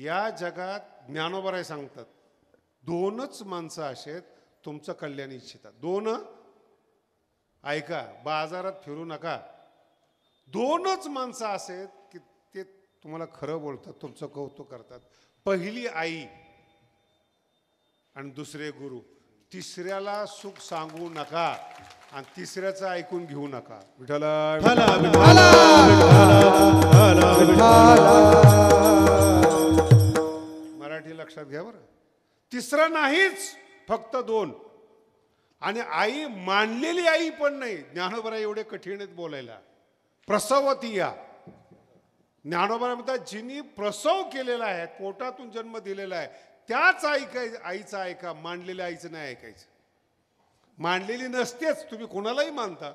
या जगात ज्ञानोबराय सांगतात दोनच माणसं असेत तुमचं कल्याण इच्छितात. दोन, ऐका, बाजारात फिरू नका. दोनच माणसं असेत की ते तुम्हाला खरं बोलतात, तुमचं कौतुक करतात. पहिली आई आणि दुसरे गुरु. तिसऱ्याला सुख सांगू नका आणि तिसऱ्याचं ऐकून घेऊ नका. विठ्ठला मराठी लक्षात घ्या बरं. तिसरं नाहीच, फक्त दोन. आणि आई मानलेली आई पण नाही. ज्ञानोबराय एवढे कठीण आहेत बोलायला. प्रसवती या ज्ञानोबराय म्हणतात जिनी प्रसव केलेला आहे, पोटातून जन्म दिलेला आहे, त्याच आईचं ऐका, मानलेल्या आईचं नाही ऐकायचं. मानलेली नसतेच, तुम्ही कोणालाही मानता,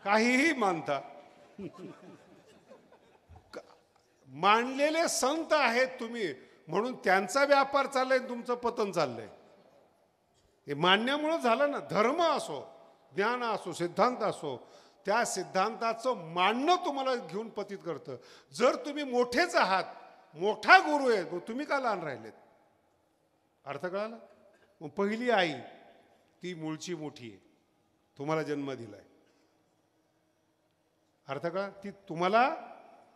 काहीही मानता. मानलेले संत आहेत तुम्ही, म्हणून त्यांचा व्यापार चाललाय, तुमचं पतन चाललंय. हे मान्यामुळे झालं ना. धर्म असो, ज्ञान असो, सिद्धांत असो, त्या सिद्धांताचं मानणं तुम्हाला घेऊन पतित करतं. जर तुम्ही मोठेच आहात, मोठा गुरु आहे, तुम्ही का लहान राहिलेत? अर्थ कळाला? मग पहिली आई ती मूळची मोठी आहे, तुम्हाला जन्म दिलाय. अर्थ कळा? ती तुम्हाला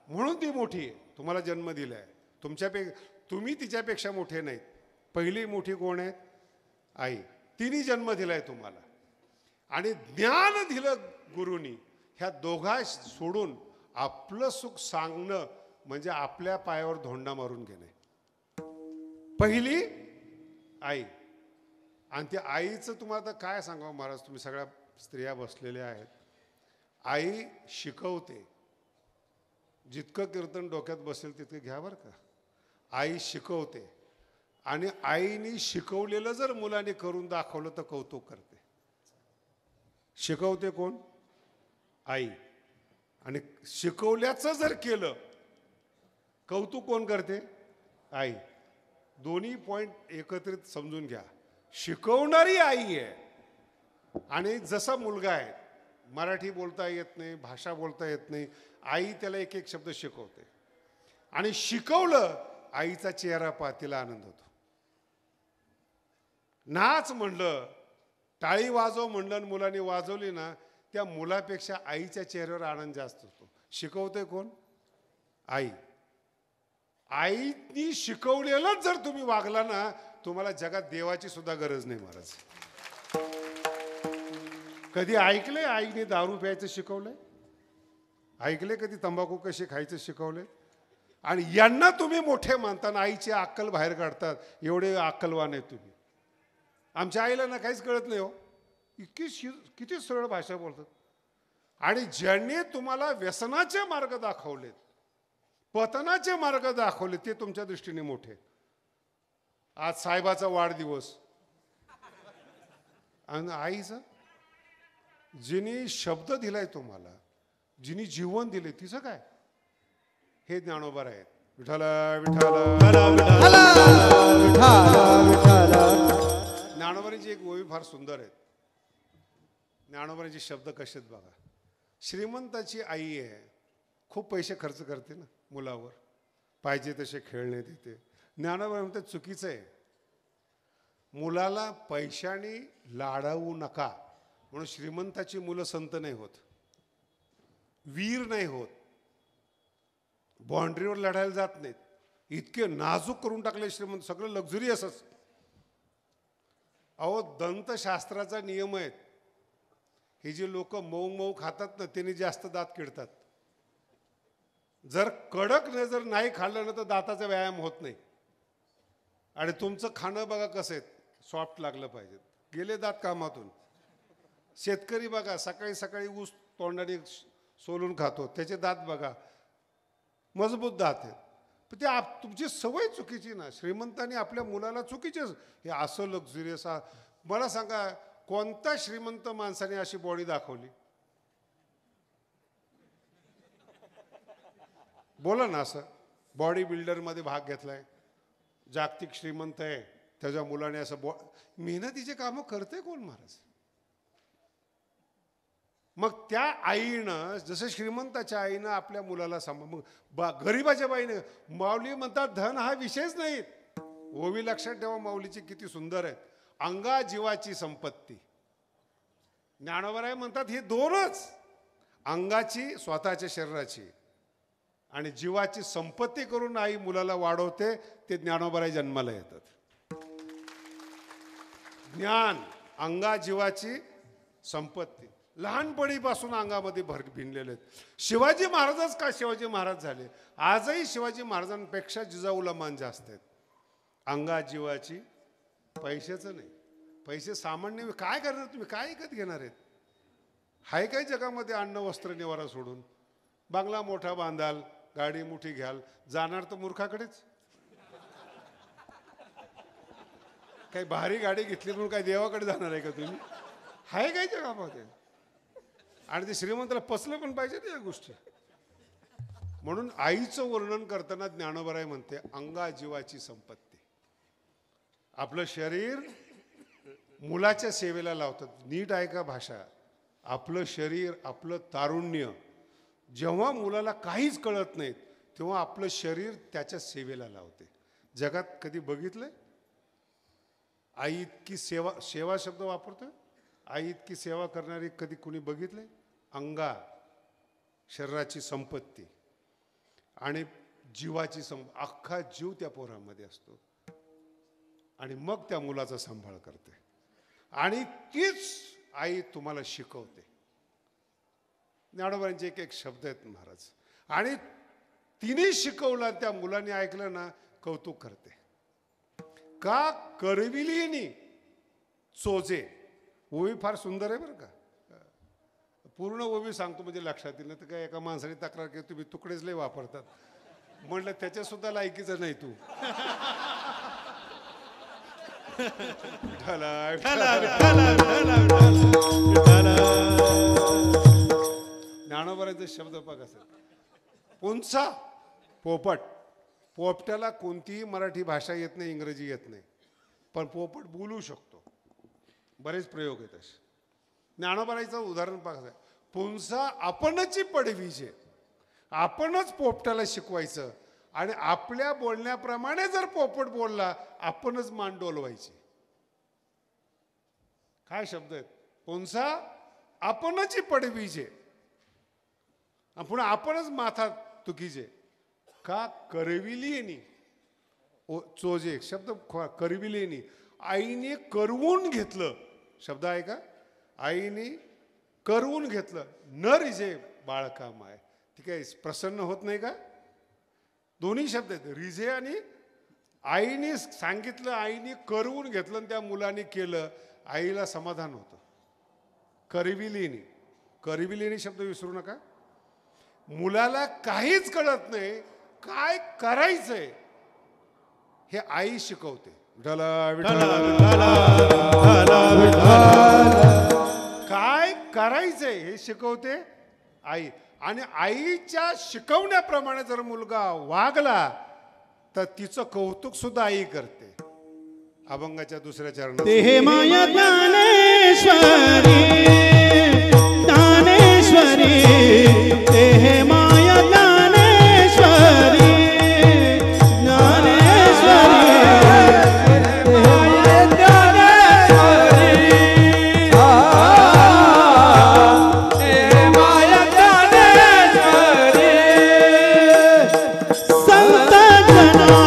म्हणून ती मोठी आहे, तुम्हाला जन्म दिलाय. तुम्ही तिच्यापेक्षा मोठे नाहीत. पहिली मोठी कोण आहे? आई. तिने जन्म दिलाय तुम्हाला आणि ज्ञान दिलं गुरुनी. ह्या दोघा सोडून आपलं सुख सांगणं म्हणजे आपल्या पायावर धोंडा मारून घेणे. पहिली आई. आणि त्या आईचं तुम्हाला तर काय सांगावं महाराज, तुम्ही सगळ्या स्त्रिया बसलेल्या आहेत. आई शिकवते. जितकं कीर्तन डोक्यात बसेल तितकं घ्या बरं का. आई शिकवते आणि आईने शिकवलेलं जर मुलाने करून दाखवलं तर कौतुक करते. शिकवते कोण? आई. आणि शिकवल्याचं जर केलं, कौतुक कोण करते? आई. दोन्ही पॉइंट एकत्रित समजून घ्या. शिकवणारी आई आहे आणि जसा मुलगा आहे, मराठी बोलता येत नाही, भाषा बोलता येत नाही, आई त्याला एक एक शब्द शिकवते. आणि शिकवलं, आईचा चेहरा पहा, तिला आनंद होतो. नाच म्हणलं, टाळी वाजव म्हणलं, मुलांनी वाजवली ना, त्या मुलापेक्षा आईच्या चेहऱ्यावर आनंद जास्त होतो. शिकवते कोण? आई. आईनी शिकवलेलंच जर तुम्ही वागला ना, तुम्हाला जगात देवाची सुद्धा गरज नाही महाराज. कधी ऐकलंय आईने दारू प्यायचं शिकवलंय? ऐकले कधी तंबाखू कशी खायचं शिकवलंय? आणि यांना तुम्ही मोठे मानताना आईची अक्कल बाहेर काढतात. एवढे अक्कलवान आहे तुम्ही. आमच्या आईला ना काहीच कळत नाही हो. किती सरळ भाषा बोलतात. आणि ज्यांनी तुम्हाला व्यसनाचे मार्ग दाखवलेत, पतनाचे मार्ग दाखवले, ते तुमच्या दृष्टीने मोठे. आज साहेबाचा वाढदिवस आणि आईचा, जिने शब्द दिलाय तुम्हाला, जिने जीवन दिले, तिचं काय? हे ज्ञानोबराय आहेत. विठ्ठला विठ्ठला. ज्ञानोबरांची एक ओवी फार सुंदर आहे. ज्ञानोबरांचे शब्द कसे आहेत बघा. श्रीमंताची आई आहे, खूप पैसे खर्च करते ना मुलावर, पाहिजे तसे खेळणे देते. ज्ञानोबराय म्हणतात चुकीचं आहे. मुलाला पैशाने लाडवू नका. म्हणून श्रीमंताची मुलं संत नाही होत, वीर नाही होत, बाउंड्रीवर लढायला जात नाहीत. इतके नाजूक करून टाकले श्रीमंत, सगळं लक्झरियसच. अहो, दंतशास्त्राचा नियम आहे, हे जे लोक मऊ मऊ खातात ना, त्यांनी जास्त दात किडतात. जर कडक जर नाही खाल्लं ना तर दाताचा व्यायाम होत नाही. आणि तुमचं खाणं बघा कसं आहे, सॉफ्ट लागलं पाहिजे. गेले दात कामातून. शेतकरी बघा सकाळी सकाळी ऊस तोंडाने सोलून खातो, त्याचे दात बघा मजबूत दात आहेत. पण ते तुमची सवय चुकीची ना. श्रीमंतांनी आपल्या मुलाला चुकीचेच हे असं लक्झरियस. मला सांगा, कोणत्या श्रीमंत माणसाने अशी बॉडी दाखवली? बोला ना. असं बॉडी बिल्डरमध्ये भाग घेतलाय, जागतिक श्रीमंत आहे, त्याच्या मुलाने असं मेहनतीचे कामं करते कोण महाराज? मग त्या आईनं, जसं श्रीमंताच्या आईनं आपल्या मुलाला मग गरीबाच्या बाईनं, माऊली म्हणतात धन हा विषयच नाही. ओवी लक्षात ठेवा, माऊलीची किती सुंदर आहेत. अंगा जीवाची संपत्ती. ज्ञानोबराय म्हणतात हे दोनच, अंगाची स्वतःच्या शरीराची आणि जीवाची संपत्ती करून आई मुलाला वाढवते, ते ज्ञानोबराय जन्माला येतात. ज्ञान, अंगा जीवाची संपत्ती लहानपणीपासून अंगामध्ये भिनलेले आहेत. शिवाजी महाराजच का शिवाजी महाराज झाले? आजही शिवाजी महाराजांपेक्षा जिजाऊला जास्त आहेत. अंगा जीवाची, पैशाचं नाही. पैसे सामान्य काय करणार तुम्ही, काय विकत घेणार आहेत? हाय काय जगामध्ये अन्न वस्त्र निवारा सोडून? बंगला मोठा बांधाल, गाडी मोठी घ्याल, जाणार तर मूर्खाकडेच. काही भारी गाडी घेतली म्हणून काय देवाकडे जाणार आहे का तुम्ही? हाय काय जगामध्ये? आणि ते श्रीमंताला पचलं पण पाहिजे ना या गोष्टी. म्हणून आईचं वर्णन करताना ज्ञानोबराय म्हणते अंगा जीवाची संपत्ती. आपलं शरीर मुलाच्या सेवेला लावतात. नीट ऐका भाषा. आपलं शरीर, आपलं तारुण्य जेव्हा मुलाला काहीच कळत नाहीत तेव्हा आपलं शरीर त्याच्या सेवेला लावते. जगात कधी बघितलंय आई इतकी सेवा, सेवा शब्द वापरतोय, आई इतकी सेवा करणारी कधी कुणी बघितलंय? अंगा, शरीराची संपत्ती आणि जीवाची अख्खा जीव त्या पोरामध्ये असतो. आणि मग त्या मुलाचा सांभाळ करते आणि तीच आई तुम्हाला शिकवते. ज्ञानोबांचे एक एक शब्द आहेत महाराज, आणि तिने शिकवला, त्या मुलाने ऐकलं ना, कौतुक करते. का करविलीनी चोजे. ओवी फार सुंदर आहे बरं का. पूर्ण ओवी सांगतो म्हणजे लक्षात येईल. तर काय एका माणसाने तक्रार केली तुम्ही तुकडेच लय वापरतात. म्हणलं त्याच्या सुद्धा लायकीचं नाही तू. ज्ञानोबारांचे शब्द बघा सर. पुंसा, पोपट. पोपट्याला कोणतीही मराठी भाषा येत नाही, इंग्रजी येत नाही, पण पोपट बोलू शकतो. बरेच प्रयोग आहेत असे. ज्ञानोबारांचं उदाहरण बघा. पुंसा आपणची पडवीचे. आपणच पोपट्याला शिकवायचं आणि आपल्या बोलण्याप्रमाणे जर पोपट बोलला आपणच मान डोलवायची. काय शब्द आहेत? पुंसा आपणची पडवीचे, पुन्हा आपणच माथा तुकीचे. का करविलीनी चोजे. शब्द करविलीनी, आईने करवून घेतलं. शब्द आहे का? आईने करवून घेतलं. न रिजे बाळका माय. ठीक आहे, प्रसन्न होत नाही का? दोन्ही शब्द आहेत, रिझे आणि आईने सांगितलं, आईने करवून घेतलं आणि त्या मुलाने केलं, आईला समाधान होतं. करविलीनी. करविलीनी शब्द विसरू नका. मुलाला काहीच कळत नाही, काय करायचंय हे आई शिकवते. काय करायचंय हे शिकवते आई. आणि आईच्या शिकवण्याप्रमाणे जर मुलगा वागला तर तिचं कौतुक सुद्धा आई करते. अभंगाच्या दुसऱ्या चरणात ते माया ज्ञानेश्वरी, ज्ञानेश्वरी, ते माया ज्ञानेश्वरी, ज्ञानेश्वरी, ते माया ज्ञानेश्वरी, ते माया ज्ञानेश्वरी. संत जना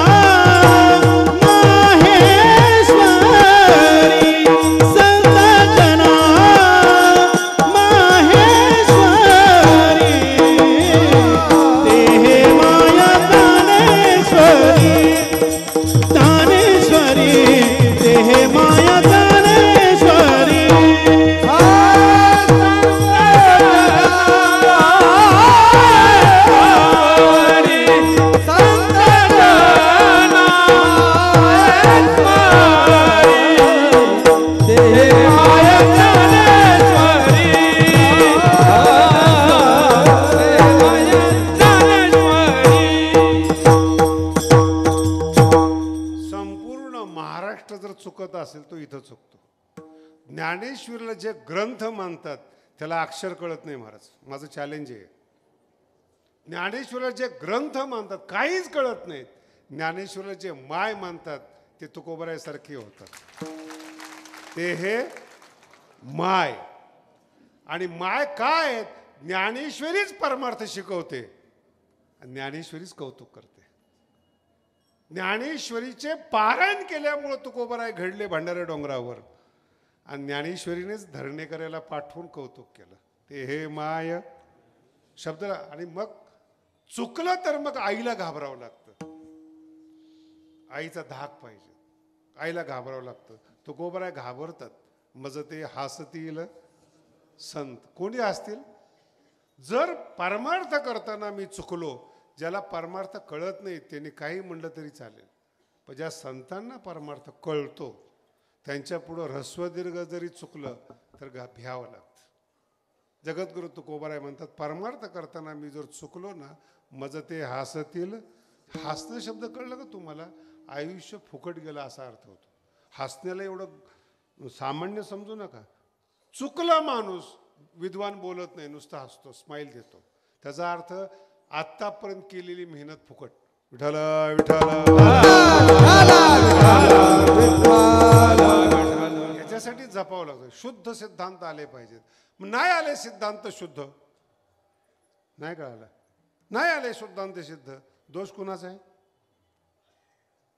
चुकत असेल तो इथं चुकतो. ज्ञानेश्वरीला जे ग्रंथ मानतात त्याला अक्षर कळत नाही महाराज. माझं चॅलेंज आहे. ज्ञानेश्वराचे ग्रंथ मानतात काहीच कळत नाहीत. ज्ञानेश्वराचे माय मानतात ते तुकोबरायसारखे होतात. ते हे माय आणि माय काय आहेत? ज्ञानेश्वरीच परमार्थ शिकवते आणि ज्ञानेश्वरीच कौतुक करते. ज्ञानेश्वरीचे पारायण केल्यामुळं तुकोबराय घडले भंडारा डोंगरावर आणि ज्ञानेश्वरीनेच धरणे करायला पाठवून कौतुक केलं. ते हे माय शब्द. आणि मग चुकलं तर मग आईला घाबरावं लागतं. आईचा धाक पाहिजे. आईला घाबरावं लागतं. तुकोबराय घाबरतात. मज ते हासतील संत. कोणी असतील? जर परमार्थ करताना मी चुकलो, ज्याला परमार्थ कळत नाही त्यांनी काही म्हणलं तरी चालेल, पण ज्या संतांना परमार्थ कळतो त्यांच्या पुढं ऱ्हस्वदीर्घ जरी चुकलं तर भ्यावं लागतं. जगद्गुरु तुकोबराय म्हणतात परमार्थ करताना मी जर चुकलो ना, मज ते हासतील. हसणं शब्द कळलं का तुम्हाला? आयुष्य फुकट गेलं असा अर्थ होतो. हसण्याला एवढं सामान्य समजू नका. चुकला माणूस विद्वान बोलत नाही, नुसता हसतो, स्माईल देतो. त्याचा अर्थ आत्तापर्यंत केलेली मेहनत फुकट. विठ्ठल विठ्ठल याच्यासाठी जपावं लागतं. शुद्ध सिद्धांत आले पाहिजेत. नाही आले सिद्धांत शुद्ध, नाही कळालं, नाही आले सिद्धांत सिद्ध, दोष कुणाचा आहे?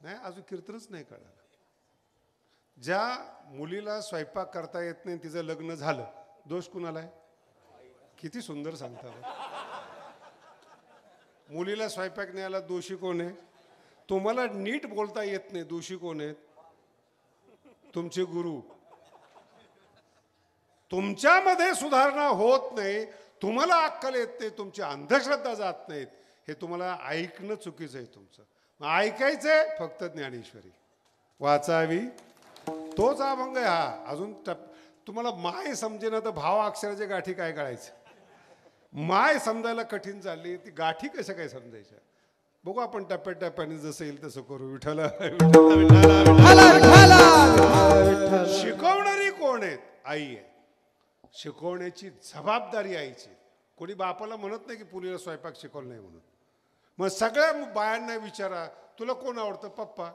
नाही, अजून कीर्तनच नाही कळालं. ज्या मुलीला स्वयंपाक करता येत नाही तिचं लग्न झालं, दोष कुणाला आहे? किती सुंदर सांगता. मुलीला स्वयंपाक नाही आला, दोषी कोण आहे? तुम्हाला नीट बोलता येत नाही, दोषी कोण आहेत? तुमचे गुरु. तुमच्यामध्ये सुधारणा होत नाही, तुम्हाला अक्कल येत नाही, तुमची अंधश्रद्धा जात नाहीत, हे तुम्हाला ऐकणं चुकीचं आहे तुमचं. ऐकायचंय फक्त ज्ञानेश्वरी वाचावी, तोच अभंग आहे हा. अजून तुम्हाला माय समजेना तर भाव अक्षराच्या गाठी काय कळायचं? माय समजायला कठीण चालली, ती गाठी कशा काय समजायच्या? बघू आपण टप्प्याटप्प्याने जसं येईल तसं करू. विठ्ठल शिकवणारी कोण आहेत? आई आहे. शिकवण्याची जबाबदारी आईची. कोणी बापाला म्हणत नाही की पुरीला स्वयंपाक शिकवलं नाही म्हणून. मग सगळ्या बायांना विचारा, तुला कोण आवडतं? पप्पा.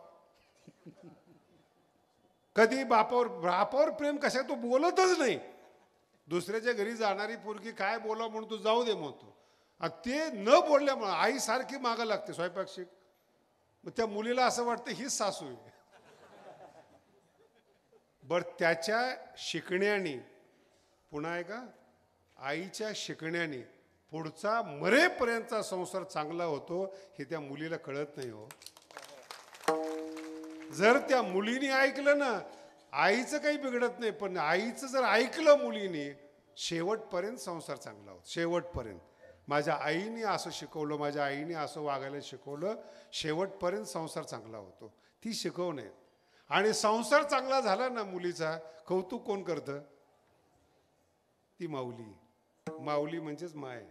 कधी बापावर प्रेम कशा तो बोलतच नाही. दुसऱ्याच्या घरी जाणारी पोरगी काय बोला म्हणून तू जाऊ दे म्हणतो. ते न बोलल्यामुळे आई सारखी मागं लागते, स्वयंपाक शिक. मग त्या मुलीला असं वाटतं हीच सासू आहे. बरं, त्याच्या शिकण्याने पुन्हा आहे का, आईच्या शिकण्याने पुढचा मरेपर्यंतचा संसार चांगला होतो हे त्या मुलीला कळत नाही हो. जर त्या मुलीने ऐकलं ना, आईचं काही बिघडत नाही, पण आईचं जर ऐकलं मुलीने, शेवटपर्यंत संसार चांगला होतो. शेवटपर्यंत. माझ्या आईने असं शिकवलं, माझ्या आईने असं वागायला शिकवलं, शेवटपर्यंत संसार चांगला होतो. ती शिकवणे. आणि संसार चांगला झाला ना मुलीचा, कौतुक कोण करतं? ती माऊली. माऊली म्हणजेच माय.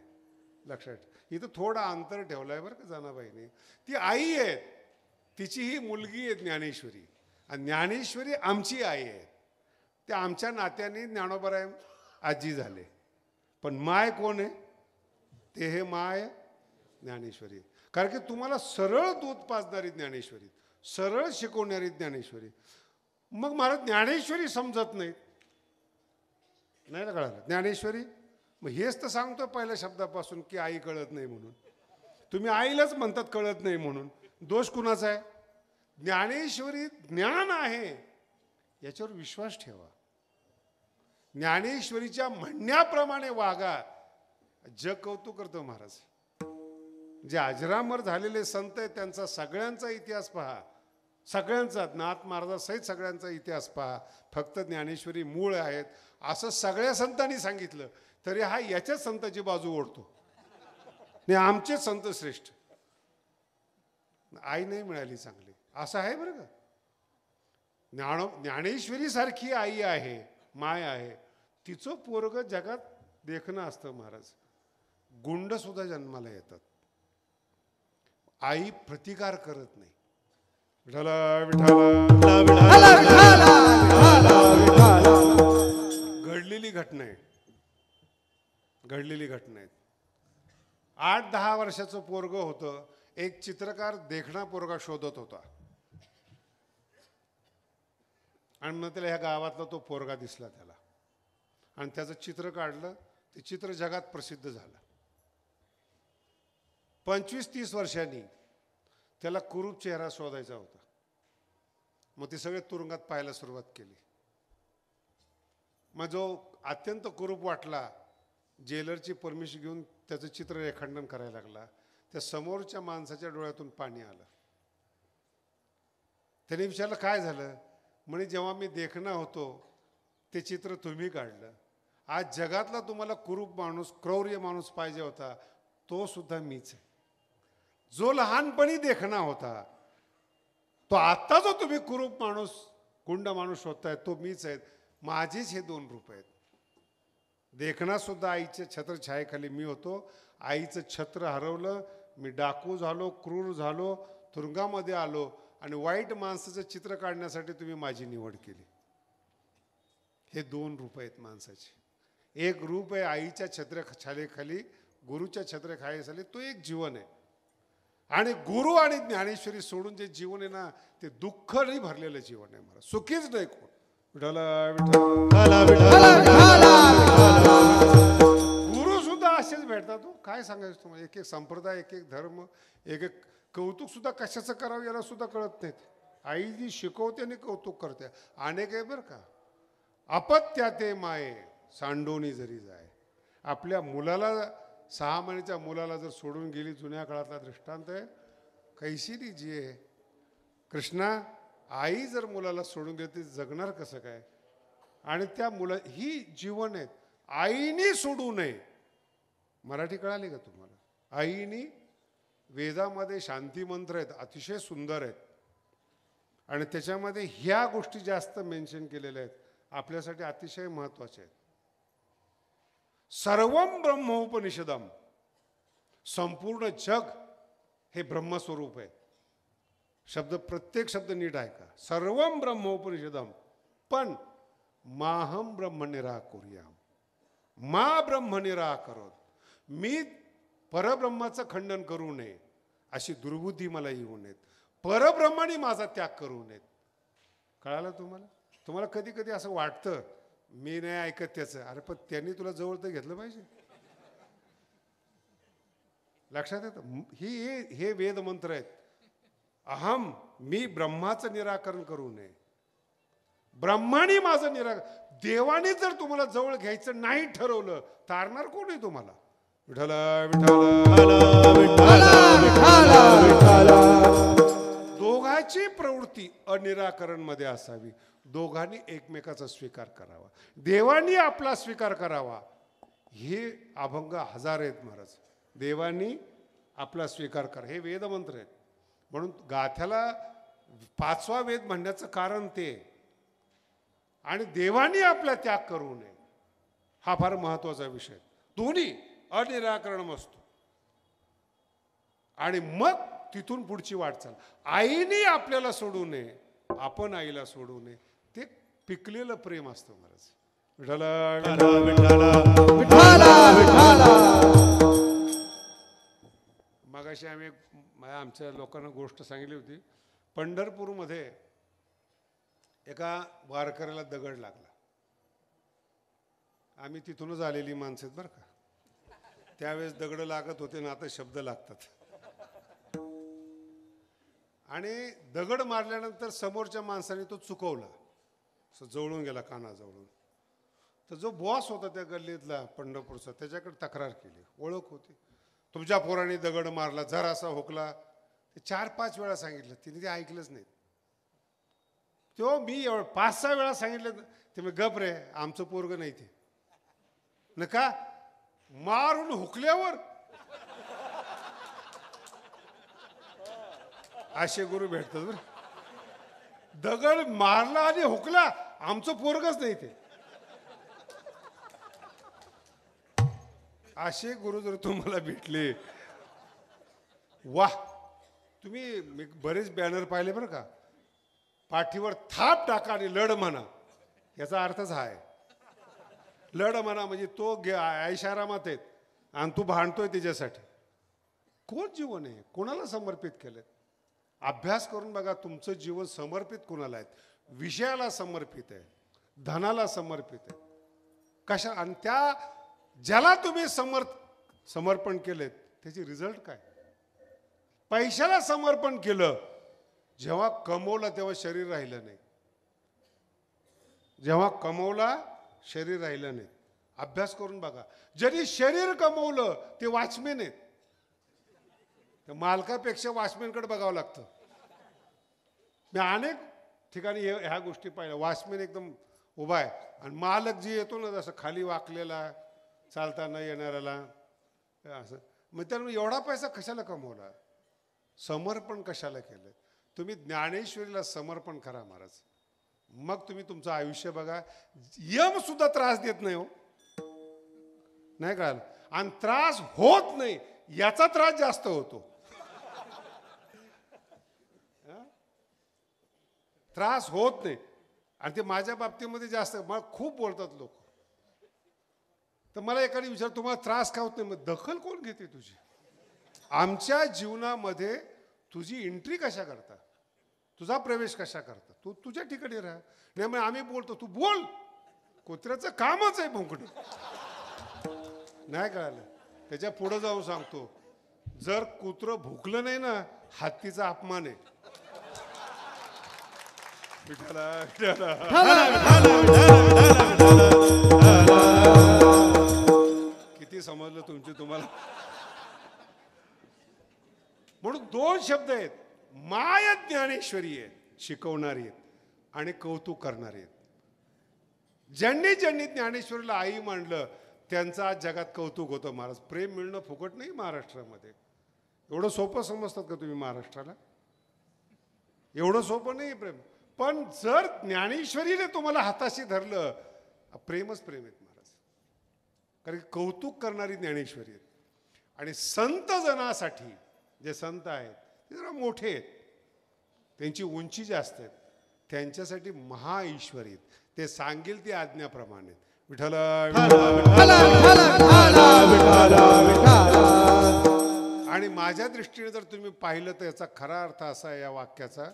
लक्षात. इथं थोडा अंतर ठेवलाय बरं का जनाबाईने. ती आई आहे, तिची ही मुलगी आहे ज्ञानेश्वरी, आणि ज्ञानेश्वरी आमची आई आहे. ते आमच्या नात्याने ज्ञानोबराय आजी झाले, पण माय कोण आहे? ते हे माय ज्ञानेश्वरी. कारण की तुम्हाला सरळ दूध पाजणारी ज्ञानेश्वरी, सरळ शिकवणारी ज्ञानेश्वरी. मग मला ज्ञानेश्वरी समजत नाही, नाही ना कळालं ज्ञानेश्वरी. मग हेच तर सांगतो पहिल्या शब्दापासून की आई कळत नाही म्हणून. तुम्ही आईलाच म्हणतात कळत नाही म्हणून. दोष कुणाचा आहे? ज्ञानेश्वरी ज्ञान आहे, याच्यावर विश्वास ठेवा. ज्ञानेश्वरीच्या म्हणण्याप्रमाणे वागा. जग कौतुक करतो महाराज. जे अजरामर झालेले संत आहेत त्यांचा सगळ्यांचा इतिहास पहा. सगळ्यांचा, नाथ महाराजासहित सगळ्यांचा इतिहास पहा. फक्त ज्ञानेश्वरी मूळ आहेत असं सगळ्या संतांनी सांगितलं तरी हा याच्याच संतांची बाजू ओढतो. नाही, आमचेच संत श्रेष्ठ. आई नाही मिळाली चांगली असं आहे बरं का. ज्ञानेश्वरी सारखी आई आहे, माय आहे, तिचं पोरग जगात देखणं असतं महाराज. गुंड सुद्धा जन्माला येतात. आई प्रतिकार करत नाही. घडलेली घटना आहे. घडलेली घटना आहेत. 8-10 वर्षाचं पोरगं होतं. एक चित्रकार देखणा पोरगा शोधत होता आणि मग त्याला ह्या गावातला तो पोरगा दिसला त्याला आणि त्याचं चित्र काढलं. ते चित्र जगात प्रसिद्ध झालं. 25-30 वर्षांनी त्याला कुरूप चेहरा शोधायचा होता. मग ते सगळे तुरुंगात पाहायला सुरुवात केली. मग जो अत्यंत कुरूप वाटला जेलरची परमिशन घेऊन त्याचं चित्र रेखाटन करायला लागला. त्या समोरच्या माणसाच्या डोळ्यातून पाणी आलं. त्याने विचारलं काय झालं. म्हणे जेव्हा मी देखणा होतो ते चित्र तुम्ही काढलं. आज जगातला तुम्हाला कुरूप माणूस क्रौर्य माणूस पाहिजे होता तो सुद्धा मीच आहे. जो लहानपणी देखणा होता तो आत्ता जो तुम्ही कुरूप माणूस गुंड माणूस शोधताय तो मीच आहे. माझेच हे 2 रूप आहेत. देखणा सुद्धा आईच्या छत्रछायेखाली मी होतो. आईचं छत्र हरवलं. मी डाकू झालो, क्रूर झालो, तुरुंगामध्ये आलो आणि वाईट माणसाचं चित्र काढण्यासाठी तुम्ही माझी निवड केली. हे 2 रूप आहेत माणसाचे. एक रूप आहे आईच्या छत्रेखाली, गुरुच्या छत्रेखाली, तो एक जीवन आहे. आणि गुरु आणि ज्ञानेश्वरी सोडून जे जीवन आहे ना ते दुःखही भरलेलं जीवन आहे. मला सुखीच नाही कोण. गुरु सुद्धा असेच भेटतात. काय सांगायचं तुम्हाला. एक एक संप्रदाय, एक एक धर्म, एक एक कौतुक सुद्धा कशाचं करावं याला सुद्धा कळत नाहीत. आई जी शिकवते आणि कौतुक करते. अनेक आहे बरं का. अपत्या ते माये सांडोनी जरी जाय. आपल्या मुलाला 6 महिन्याच्या मुलाला जर सोडून गेली. जुन्या काळातला दृष्टांत आहे. कैसिरी जी आहे कृष्णा. आई जर मुलाला सोडून गेली ती जगणार कसं काय. आणि त्या मुला ही जीवन आहेत. आईनी सोडू नये. मराठी कळाली का तुम्हाला. आईनी वेदामध्ये शांती मंत्र आहेत अतिशय सुंदर आहेत आणि त्याच्यामध्ये ह्या गोष्टी जास्त मेन्शन केलेल्या आहेत. आपल्यासाठी अतिशय महत्त्वाच्या आहेत. सर्वम ब्रह्मोपनिषदम. संपूर्ण जग हे ब्रह्मस्वरूप आहे. शब्द प्रत्येक शब्द नीट ऐका. सर्वम ब्रह्मोपनिषदम. पण माहम ब्रह्म निराकुर्याम. मा ब्रह्म निराकरोत. मी परब्रह्माचं खंडन करू नये अशी दुर्बुद्धी मला येऊ नयेत. परब्रह्माने माझा त्याग करू नयेत. कळालं तुम्हाला. तुम्हाला कधी कधी असं वाटतं मी नाही ऐकत त्याचं. अरे पण त्यांनी तुला जवळ तर घेतलं पाहिजे. लक्षात येतं. हे वेद मंत्र आहेत. अहम मी ब्रह्माचं निराकरण करू नये. ब्रह्माने माझं निराकरण. देवाने जर तुम्हाला जवळ घ्यायचं नाही ठरवलं तारणार कोण आहे तुम्हाला. विठ्ठल दोघांची प्रवृत्ती अनिराकरण मध्ये असावी. दोघांनी एकमेकाचा स्वीकार करावा. देवानी आपला स्वीकार करावा. हे अभंग 1000 आहेत महाराज. देवानी आपला स्वीकार करा. हे वेदमंत्र आहेत. म्हणून गाथ्याला 5वा वेद म्हणण्याचं कारण ते. आणि देवानी आपला त्याग करू नये हा फार महत्वाचा विषय. दोन्ही अनिराकरण असतो आणि मग तिथून पुढची वाटचाल. आईने आपल्याला सोडू नये, आपण आईला सोडू नये. ते पिकलेलं प्रेम असतं महाराज. मगाशी आम्ही आमच्या लोकांना गोष्ट सांगितली होती. पंढरपूरमध्ये एका वारकऱ्याला दगड लागला. आम्ही तिथूनच आलेली माणसं आहेत बरं का. त्यावेळेस दगड लागत होते ना आता शब्द लागतात. आणि दगड मारल्यानंतर समोरच्या माणसाने तो चुकवला. जवळून गेला कानाजवळून. तर जो बॉस होता त्या गल्लीतला पंढरपूरचा त्याच्याकडे तक्रार केली. ओळख होती. तुमच्या पोराने दगड मारला. जरासा हुकला. 4-5 वेळा सांगितलं. तिने ते ऐकलंच नाही. तो मी 5-6 वेळा सांगितलं. ते मी गप रे आमचं पोरग नाही ते. नका मारून हुकल्यावर असे गुरु भेटतात बरं. दगड मारला आणि हुकला आमचं पोरगच नाही ते. असे गुरु जर तुम्हाला भेटले वाह. तुम्ही बरेच बॅनर पाहिले बरं का. पाठीवर थाप टाका आणि लढ म्हणा. याचा अर्थच हा आहे. लढ म्हणा म्हणजे तो ऐशारामात आहेत आणि तू भांडतोय तिच्यासाठी. कोण जीवन आहे? कोणाला समर्पित केलंय? अभ्यास करून बघा तुमचं जीवन समर्पित कोणाला आहे? विषयाला समर्पित आहे, धनाला समर्पित आहे, कशा? आणि त्या ज्याला तुम्ही समर्पण केलेत त्याची रिझल्ट काय? पैशाला समर्पण केलं, जेव्हा कमवलं तेव्हा शरीर राहिलं नाही. जेव्हा कमवला शरीर राहिलं नाही. अभ्यास करून बघा, जरी शरीर कमवलं ते वॉचमॅन आहेत. मालकापेक्षा वॉचमॅनकडे बघावं लागतं. मी अनेक ठिकाणी ह्या गोष्टी पाहिल्या. वॉचमॅन एकदम उभा आहे आणि मालक जी येतो ना जसं खाली वाकलेला, चालता न येणाऱ्याला असं. मग त्यानं एवढा पैसा कशाला कमवला? समर्पण कशाला केलं? तुम्ही ज्ञानेश्वरीला समर्पण करा महाराज, मग तुम्ही तुमचं आयुष्य बघा. यम सुद्धा त्रास देत नाही हो, नाही कळालं? आणि त्रास होत नाही याचा त्रास जास्त होतो. त्रास होत नाही. आणि ते माझ्या बाबतीमध्ये जास्त, मला खूप बोलतात लोक. तर मला एखादी विचार, तुम्हाला त्रास का होत नाही? मग दखल कोण घेते तुझी? आमच्या जीवनामध्ये तुझी एंट्री कशा करता, तुझा प्रवेश कशा करता? तू तुझ्या ठिकाणी राहा. नाही मग आम्ही बोलतो, तू बोल. कुत्र्याचं कामच आहे भोंकणं, नाही कळालं? त्याच्या पुढे जाऊन सांगतो, जर कुत्रं भुकलं नाही ना, हत्तीचा अपमान आहे. किती समजलं तुमची तुम्हाला? म्हणून दोन शब्द आहेत, माय ज्ञानेश्वरी आहे, शिकवणारी आहेत आणि कौतुक करणारी आहेत. ज्यांनी ज्यांनी ज्ञानेश्वरीला आई मांडलं त्यांचं आज जगात कौतुक होतं. महाराज, प्रेम मिळणं फुकट नाही महाराष्ट्रामध्ये. एवढं सोपं समजतात का तुम्ही महाराष्ट्राला? एवढं सोपं नाही प्रेम. पण जर ज्ञानेश्वरीने तुम्हाला हाताशी धरलं, प्रेमच प्रेम आहेत महाराज. कारण कौतुक करणारी ज्ञानेश्वरी आहेत. आणि संत जनासाठी, जे संत आहेत ते जरा मोठे आहेत, त्यांची उंची जास्त आहेत, त्यांच्यासाठी महाईश्वरी आहेत. ते सांगेल ती आज्ञाप्रमाणे. विठ्ठल आणि माझ्या दृष्टीने जर तुम्ही पाहिलं तर याचा खरा अर्थ असा आहे या वाक्याचा,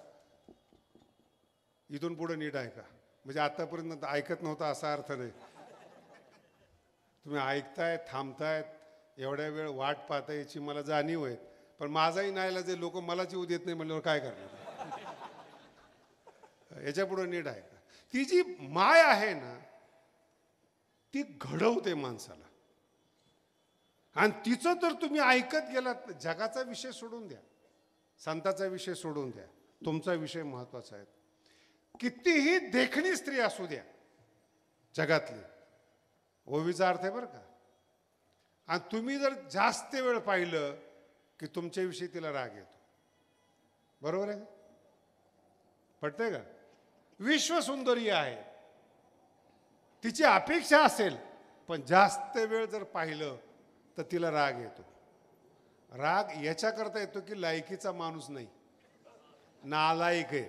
इथून पुढे नीट ऐका. म्हणजे आतापर्यंत ऐकत नव्हता असा अर्थ नाही. तुम्ही ऐकताय, थांबतायत, एवढ्या वेळ वाट पाहता याची मला जाणीव आहे. पण माझाही नाहीला जे लोक मलाच येऊ देत नाही म्हणल्यावर काय करणार? याच्या पुढे नीट ऐका. ती जी माय आहे ना, ती घडवते माणसाला. आणि तिचं जर तुम्ही ऐकत गेलात, जगाचा विषय सोडून द्या, संताचा विषय सोडून द्या, तुमचा विषय महत्वाचा आहे. कितीही देखणी स्त्री असू द्या जगातली, ओवीचा अर्थ आहे बरं का. आणि तुम्ही जर जास्त वेळ पाहिलं की तुमच्याविषयी तिला राग येतो. बरोबर आहे? पटतंय का? विश्वसुंदरी आहे, तिची अपेक्षा असेल, पण जास्त वेळ जर पाहिलं तर तिला राग येतो. राग याच्याकरता येतो की लायकीचा माणूस नाही, नालायक आहे.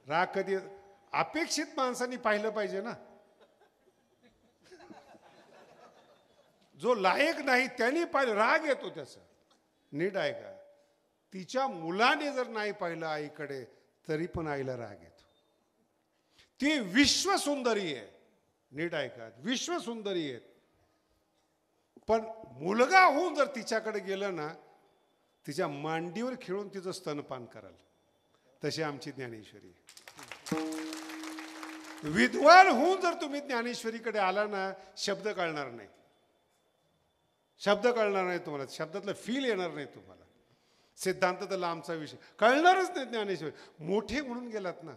राग कधी अपेक्षित माणसांनी पाहिलं पाहिजे ना. जो लायक नाही त्यांनी पाहिलं, राग येतो त्याचा. नीट आहे का? तिच्या मुलाने जर नाही पाहिलं आईकडे तरी पण आईला राग येतो. ती विश्वसुंदरी आहे, नीट आहे का? विश्वसुंदरी आहे. पण मुलगा होऊन जर तिच्याकडे गेलं ना, तिच्या मांडीवर खेळून तिचं स्तनपान कराल. तशी आमची ज्ञानेश्वरी. विद्वान होऊन जर तुम्ही ज्ञानेश्वरीकडे आला ना, शब्द कळणार नाही, शब्द कळणार नाही तुम्हाला, शब्दातलं फील येणार नाही तुम्हाला. सिद्धांत तर लांबचा विषय, कळणारच नाही ज्ञानेश्वरी. मोठे म्हणून गेलात ना,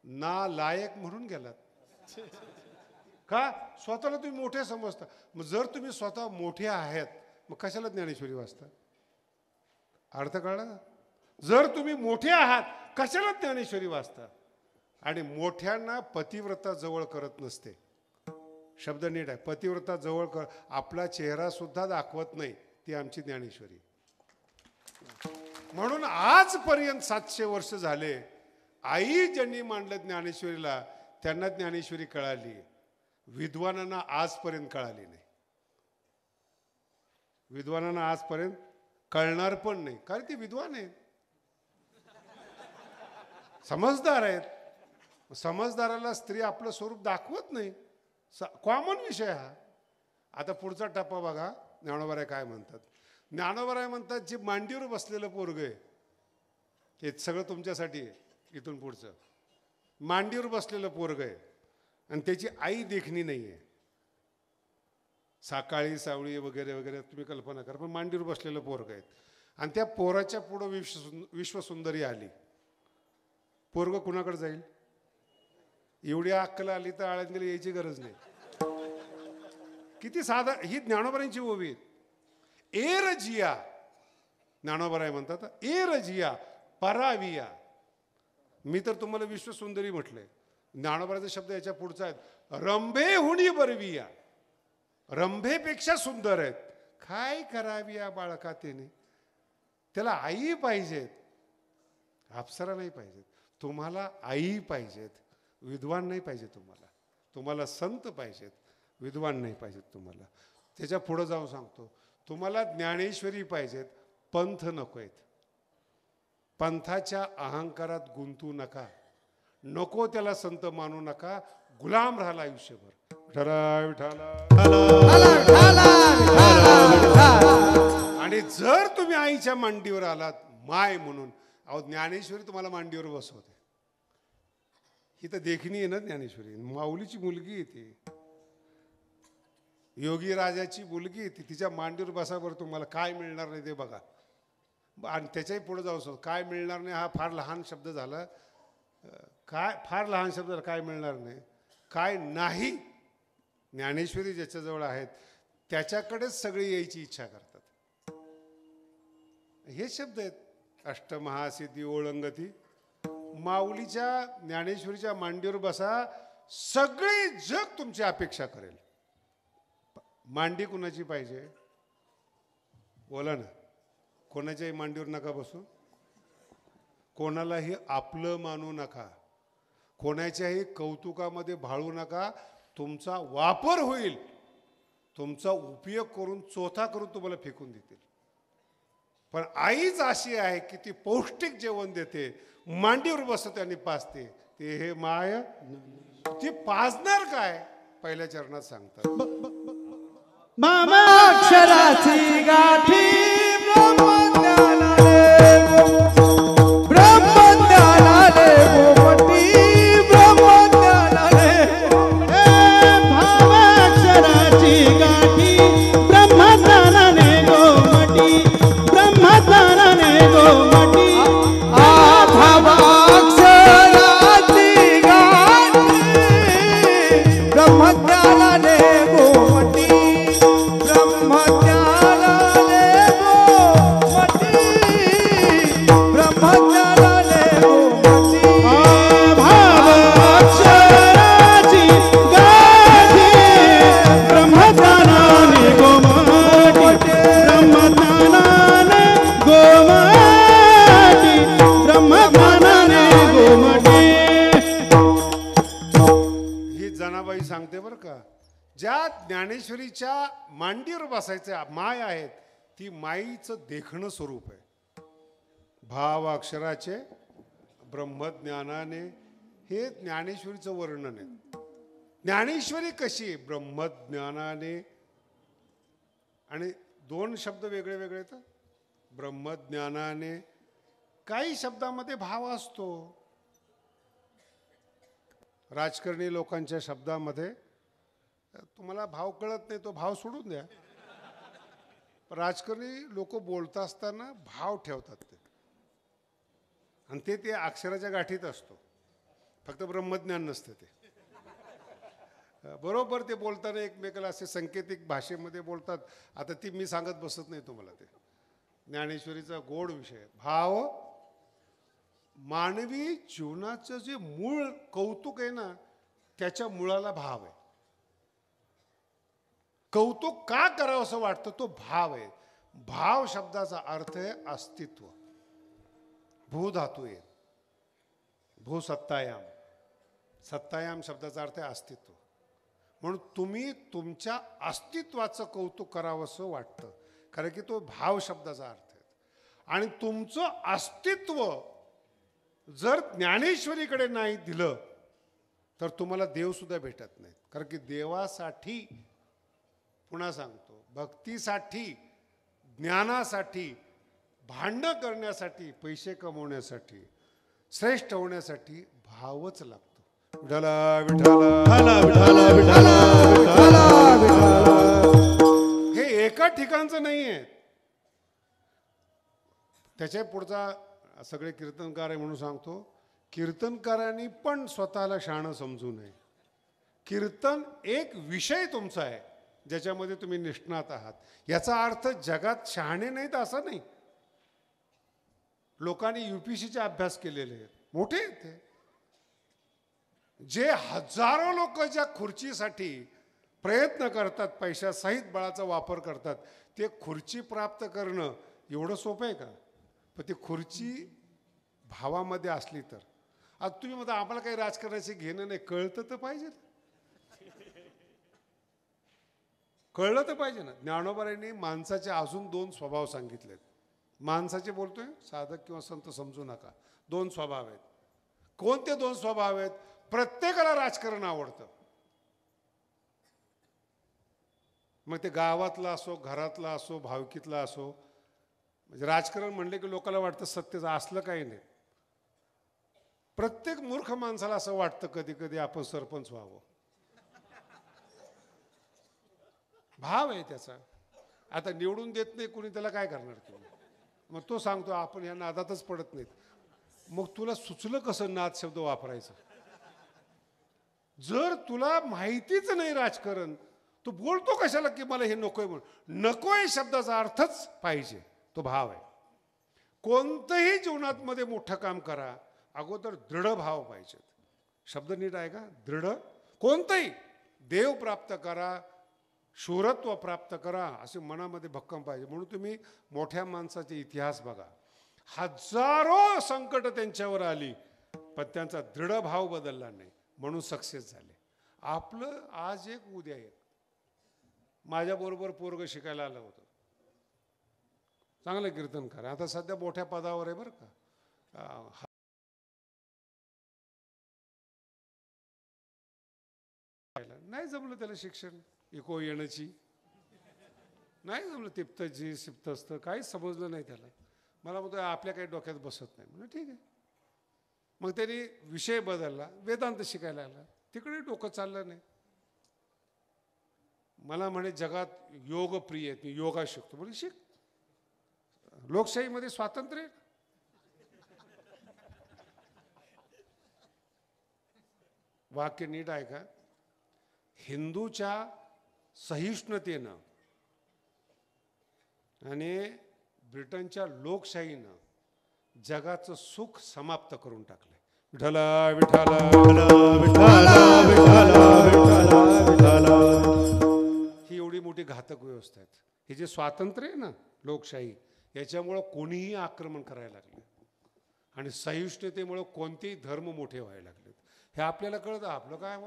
ना लायक म्हणून गेलात का? स्वतःला तुम्ही मोठे समजता. मग जर तुम्ही स्वतः मोठे आहात, मग कशाला ज्ञानेश्वरी वाचता? अर्थ कळला ना? जर तुम्ही मोठे आहात कशाला ज्ञानेश्वरी वाचता? आणि मोठ्यांना पतिव्रता जवळ करत नसते. शब्द नीट आहे, पतिव्रता जवळ कर, आपला चेहरा सुद्धा दाखवत नाही, ती आमची ज्ञानेश्वरी. म्हणून आजपर्यंत 700 वर्ष झाले आई ज्यांनी मांडलं ज्ञानेश्वरीला, त्यांना ज्ञानेश्वरी कळाली, विद्वानांना आजपर्यंत कळाली नाही. विद्वानांना आजपर्यंत कळणार पण नाही, कारण ती विद्वान आहेत, समजदार आहेत. समजदाराला स्त्री आपलं स्वरूप दाखवत नाही, कॉमन विषय हा. आता पुढचा टप्पा बघा, ज्ञानोबाराय काय म्हणतात. ज्ञानोबाराय म्हणतात, जे मांडीवर बसलेलं पोरग आहे, हे सगळं तुमच्यासाठी आहे. इथून पुढचं मांडीवर बसलेलं पोरग आहे आणि त्याची आई देखणी नाही आहे, साकाळी सावळी वगैरे वगैरे तुम्ही कल्पना करा, पण मांडीवर बसलेलं पोरग आहे. आणि त्या पोराच्या पुढं विश्वसुंदरी आली. पोरग कुणाकडे जाईल? एवढी अक्कल आली तर आळंदीला यायची गरज नाही. किती साधा, ही ज्ञानोबारांची ओवी आहे. एर जिया, ज्ञानोबाराय म्हणतात, एर जिया पराविया. मी तर तुम्हाला विश्वसुंदरी म्हटलंय, ज्ञानोबाराचा शब्द याच्या पुढचा आहे, रंभे हुणी बरविया. रंभेपेक्षा सुंदर आहेत. काय करावी या बाळका त्याने? त्याला आई पाहिजेत, अप्सरा नाही पाहिजेत. तुम्हाला आई पाहिजेत, विद्वान नाही पाहिजे. तुम्हाला संत पाहिजेत, विद्वान नाही पाहिजेत तुम्हाला. त्याच्या पुढं जाऊन सांगतो, तुम्हाला ज्ञानेश्वरी पाहिजेत, पंथ नको आहेत. पंथाच्या अहंकारात गुंतू नका, नको त्याला संत मानू नका, गुलाम राहिला आयुष्यभर. आणि जर तुम्ही आईच्या मांडीवर आलात माय म्हणून, अहो ज्ञानेश्वरी तुम्हाला मांडीवर बसवते. ही तर देखणी आहे ना ज्ञानेश्वरी, माऊलीची मुलगी येते, योगी राजाची मुलगी येते, तिच्या मांडीवर बसावर तुम्हाला काय मिळणार नाही ते बघा. आणि त्याच्याही पुढे जाऊ शकतो, काय मिळणार नाही हा फार लहान शब्द झाला. काय फार लहान शब्द झाला, काय मिळणार नाही, काय नाही. ज्ञानेश्वरी ज्याच्याजवळ आहेत त्याच्याकडेच सगळी यायची इच्छा करतात. हे शब्द आहेत, अष्टमहासिद्धी ओळंगती. माऊलीच्या ज्ञानेश्वरीच्या मांडीवर बसा, सगळे जग तुमची अपेक्षा करेल. मांडी कुणाची पाहिजे? बोला ना. कोणाच्याही मांडीवर नका बसू, कोणालाही आपलं मानू नका, कोणाच्याही कौतुकामध्ये भाळू नका. तुमचा वापर होईल, तुमचा उपयोग करून चोथा करून तुम्हाला फेकून देतील. पण आईच अशी आहे की ती पौष्टिक जेवण देते, मांडीवर बसते आणि पाजते. ते हे माय, ती पाजणार काय? पहिल्या चरणात सांगतात, मामा अक्षराची गाठी सांगते बरं का. ज्या ज्ञानेश्वरीच्या मांडीवर बसायचे माय आहेत, ती माईचं देखणं स्वरूप आहे. भाव अक्षराचे ब्रह्मज्ञानाने, हे ज्ञानेश्वरीचं वर्णन आहे. ज्ञानेश्वरी कशी? ब्रह्मज्ञानाने. आणि दोन शब्द वेगळे वेगळे आहेत, ब्रह्मज्ञानाने. काही शब्दामध्ये भाव असतो. राजकारणी लोकांच्या शब्दामध्ये तुम्हाला भाव कळत नाही, तो भाव सोडून द्या. राजकारणी लोक बोलत असताना भाव ठेवतात ते, आणि ते अक्षराच्या गाठीत असतो, फक्त ब्रह्मज्ञान नसतं ते. बरोबर ते बोलताना एकमेकाला असे सांकेतिक भाषेमध्ये बोलतात. आता ती मी सांगत बसत नाही तुम्हाला. ते ज्ञानेश्वरीचा गोड विषय. भाव मानवी जीवनाचं जे मूळ कौतुक आहे ना, त्याच्या मुळाला भाव आहे. कौतुक का करावं असं वाटतं, तो भाव आहे. भाव शब्दाचा अर्थ आहे अस्तित्व. भूधातू आहे, भूसत्तायाम. सत्तायाम शब्दाचा अर्थ आहे अस्तित्व. म्हणून तुम्ही तुमच्या अस्तित्वाचं कौतुक करावंसं वाटतं, कारण की तो भाव शब्दाचा अर्थ आहे. आणि तुमचं अस्तित्व जर ज्ञानेश्वरीकडे नाही दिलं तर तुम्हाला देवसुद्धा भेटत नाहीत. कारण की देवासाठी, पुन्हा सांगतो, भक्तीसाठी, ज्ञानासाठी, भांडणं करण्यासाठी, पैसे कमवण्यासाठी, श्रेष्ठ होण्यासाठी भावच लागतो. विठ्ठला विठ्ठला विठ्ठला विठ्ठला हे एका ठिकाणचं नाही आहे. त्याच्या पुढचा सगळे कीर्तनकार आहे म्हणून सांगतो, कीर्तनकारांनी पण स्वतःला शहाणं समजू नये. कीर्तन एक विषय तुमचा आहे ज्याच्यामध्ये तुम्ही निष्णात आहात. याचा अर्थ जगात शहाणे नाहीत असं नाही. लोकांनी UPSCचे अभ्यास केलेले आहेत, मोठे आहेत ते. जे हजारो लोक ज्या खुर्चीसाठी प्रयत्न करतात, पैशासहित बळाचा वापर करतात, ते खुर्ची प्राप्त करणं एवढं सोपं आहे का? पण ती खुर्ची भावामध्ये असली तर. आता तुम्ही म्हणता आम्हाला काही राजकारणाचे घेणं नाही, कळतं तर पाहिजे, कळलं तर पाहिजे ना. ज्ञानोबांनी माणसाचे अजून 2 स्वभाव सांगितलेत. माणसाचे बोलतोय, साधक किंवा संत समजू नका, 2 स्वभाव आहेत. कोणते 2 स्वभाव आहेत? प्रत्येकाला राजकारण आवडतं. मग ते गावातला असो, घरातला असो, भावकीतला असो. म्हणजे राजकारण म्हणले की लोकांना वाटतं सत्तेचं, असलं काही नाही. प्रत्येक मूर्ख माणसाला असं वाटतं कधी कधी आपण सरपंच व्हावं. भाव आहे त्याचा. आता निवडून देत नाही कोणी, त्याला काय करणार तुम्ही? मग तो सांगतो आपण या नादातच पडत नाहीत. मग तुला सुचलं कसं नाद शब्द वापरायचं? जर तुला माहितीच नाही राजकारण, तू बोलतो कशाला की मला हे नकोय म्हणून? नकोय शब्दाचा अर्थच पाहिजे, तो भाव आहे. कोणतंही जीवनात मध्ये मोठं काम करा, अगोदर दृढ भाव पाहिजेत. शब्द नीट आहे का? दृढ. कोणतंही देव प्राप्त करा, शूरत्व प्राप्त करा, असे मनामध्ये भक्कम पाहिजे. म्हणून तुम्ही मोठ्या माणसाचे इतिहास बघा, हजारो संकट त्यांच्यावर आली पण त्यांचा दृढ भाव बदलला नाही, म्हणून सक्सेस झाले. आपलं आज एक उद्या एक. माझ्याबरोबर पोरग शिकायला आलं होतं, चांगलं कीर्तनकार, आता सध्या मोठ्या पदावर आहे बरं का. नाही जमलं त्याला शिक्षण, इको येण्याची नाही जमलं, तिप्तची सिप्तस्त काहीच समजलं नाही त्याला. मला म्हणतो आपल्या काही डोक्यात बसत नाही. म्हणजे ठीक आहे. मग त्यांनी विषय बदलला, वेदांत शिकायला लागला, तिकडे डोकं चाललं नाही. मला म्हणे जगात योग प्रिय आहेत, मी योगा शिकतो. म्हणजे शिक, लोकशाहीमध्ये स्वातंत्र्य आहे. वाक्य नीट आहे का? हिंदूच्या सहिष्णुतेनं आणि ब्रिटनच्या लोकशाहीनं जगाचं सुख समाप्त करून टाकलंय. विठ्ठला विठ्ठला विठ्ठला विठ्ठला विठ्ठला. ही एवढी मोठी घातक व्यवस्था आहे. हे जे स्वातंत्र्य आहे ना, लोकशाही, याच्यामुळं कोणीही आक्रमण करायला लागले आणि सहिष्णुतेमुळं कोणतेही धर्म मोठे व्हायला लागलेत. हे आपल्याला कळतं. आपलं काय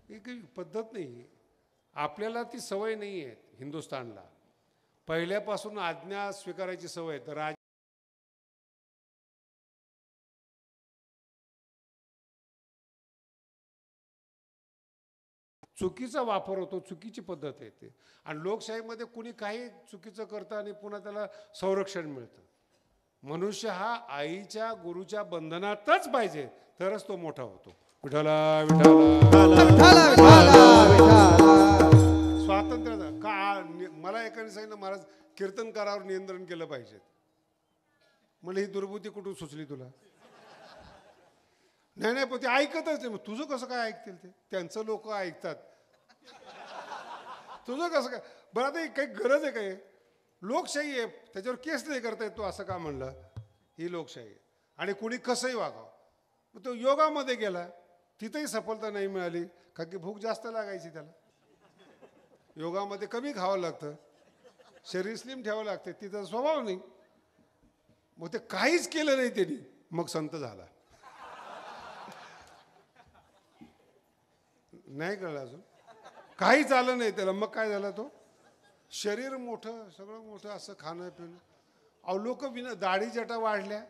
ही काही पद्धत नाही. आपल्याला ती सवय नाही आहे. हिंदुस्थानला पहिल्यापासून आज्ञा स्वीकारायची सवय. तर चुकीचा वापर होतो, चुकीची पद्धत आहे ते. आणि लोकशाहीमध्ये कुणी काही चुकीचं करतं आणि पुन्हा त्याला संरक्षण मिळतं. मनुष्य हा आईच्या गुरुच्या बंधनातच पाहिजे, तरच तो मोठा होतो. विठ्ठला विठ्ठला. स्वातंत्र्य का? मला एकाने सांगितलं महाराज कीर्तनकारावर नियंत्रण केलं पाहिजे. मला ही दुर्बुद्धी कुठून सुचली तुला? नाही नाही, पण ते ऐकतच नाही. मग तुझं कसं काय ऐकतील ते? त्यांचं लोक ऐकतात, तुझं कसं काय? बरं आता काही गरज आहे काय? लोकशाही आहे, त्याच्यावर केस नाही करता येत. तू असं का म्हणलं? ही लोकशाही आहे. आणि कुणी कसंही वागावं. मग तो योगामध्ये गेला, तिथंही सफलता नाही मिळाली, का की भूक जास्त लागायची त्याला. योगामध्ये कमी खावं लागतं, शरीर स्लिम ठेवावं लागतं, तिचा स्वभाव नाही. मग ते काहीच केलं नाही त्यांनी, मग संत झाला. नाही कळलं अजून. काही झालं नाही त्याला. मग काय झालं? तो शरीर मोठं, सगळं मोठं, असं खाणं पिणं. अहो लोक विना दाढी जटा वाढल्या.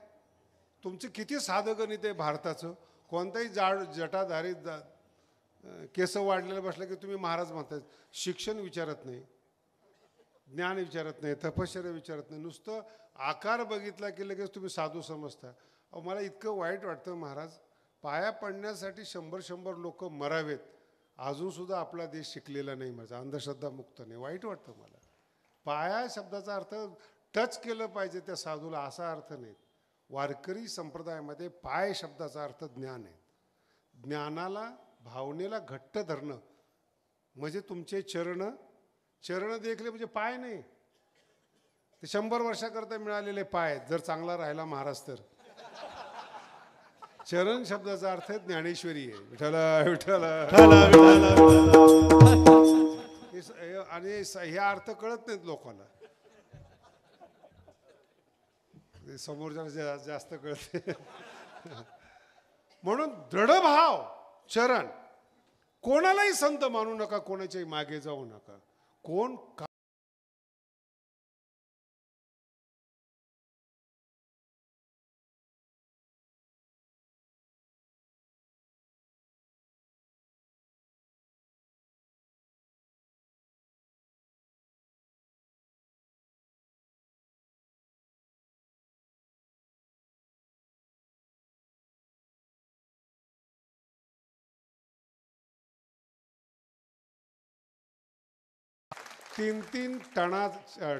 तुमचं किती साधं गणित आहे भारताचं. कोणताही जटाधारी केस वाढलेलं बसलं की तुम्ही महाराज म्हणतात. शिक्षण विचारत नाही, ज्ञान विचारत नाही, तपश्चर्या विचारत नाही, नुसतं आकार बघितला की लगेच तुम्ही साधू समजता. अहो मला इतकं वाईट वाटतं महाराज, पाया पडण्यासाठी 100 लोक मरावेत, अजूनसुद्धा आपला देश शिकलेला नाही. माझा अंधश्रद्धा मुक्त नाही. वाईट वाटतं मला. पाया शब्दाचा अर्थ टच केलं पाहिजे त्या साधूला, असा अर्थ नाही. वारकरी संप्रदायामध्ये पाय शब्दाचा अर्थ ज्ञान आहे. ज्ञानाला, भावनेला घट्ट धरणं म्हणजे तुमचे चरण देखले म्हणजे पाय नाही. ते 100 वर्षाकरता मिळालेले पाय जर चांगला राहिला महाराज तर. चरण शब्दाचा अर्थ ज्ञानेश्वरी आहे. विठ्ठला विठ्ठला. आणि हे अर्थ कळत नाहीत लोकांना. समोरच्या जास्त कळते. म्हणून दृढ भाव, चरण. कोणालाही संत मानू नका, कोणाच्याही मागे जाऊ नका. कोण तीन टणा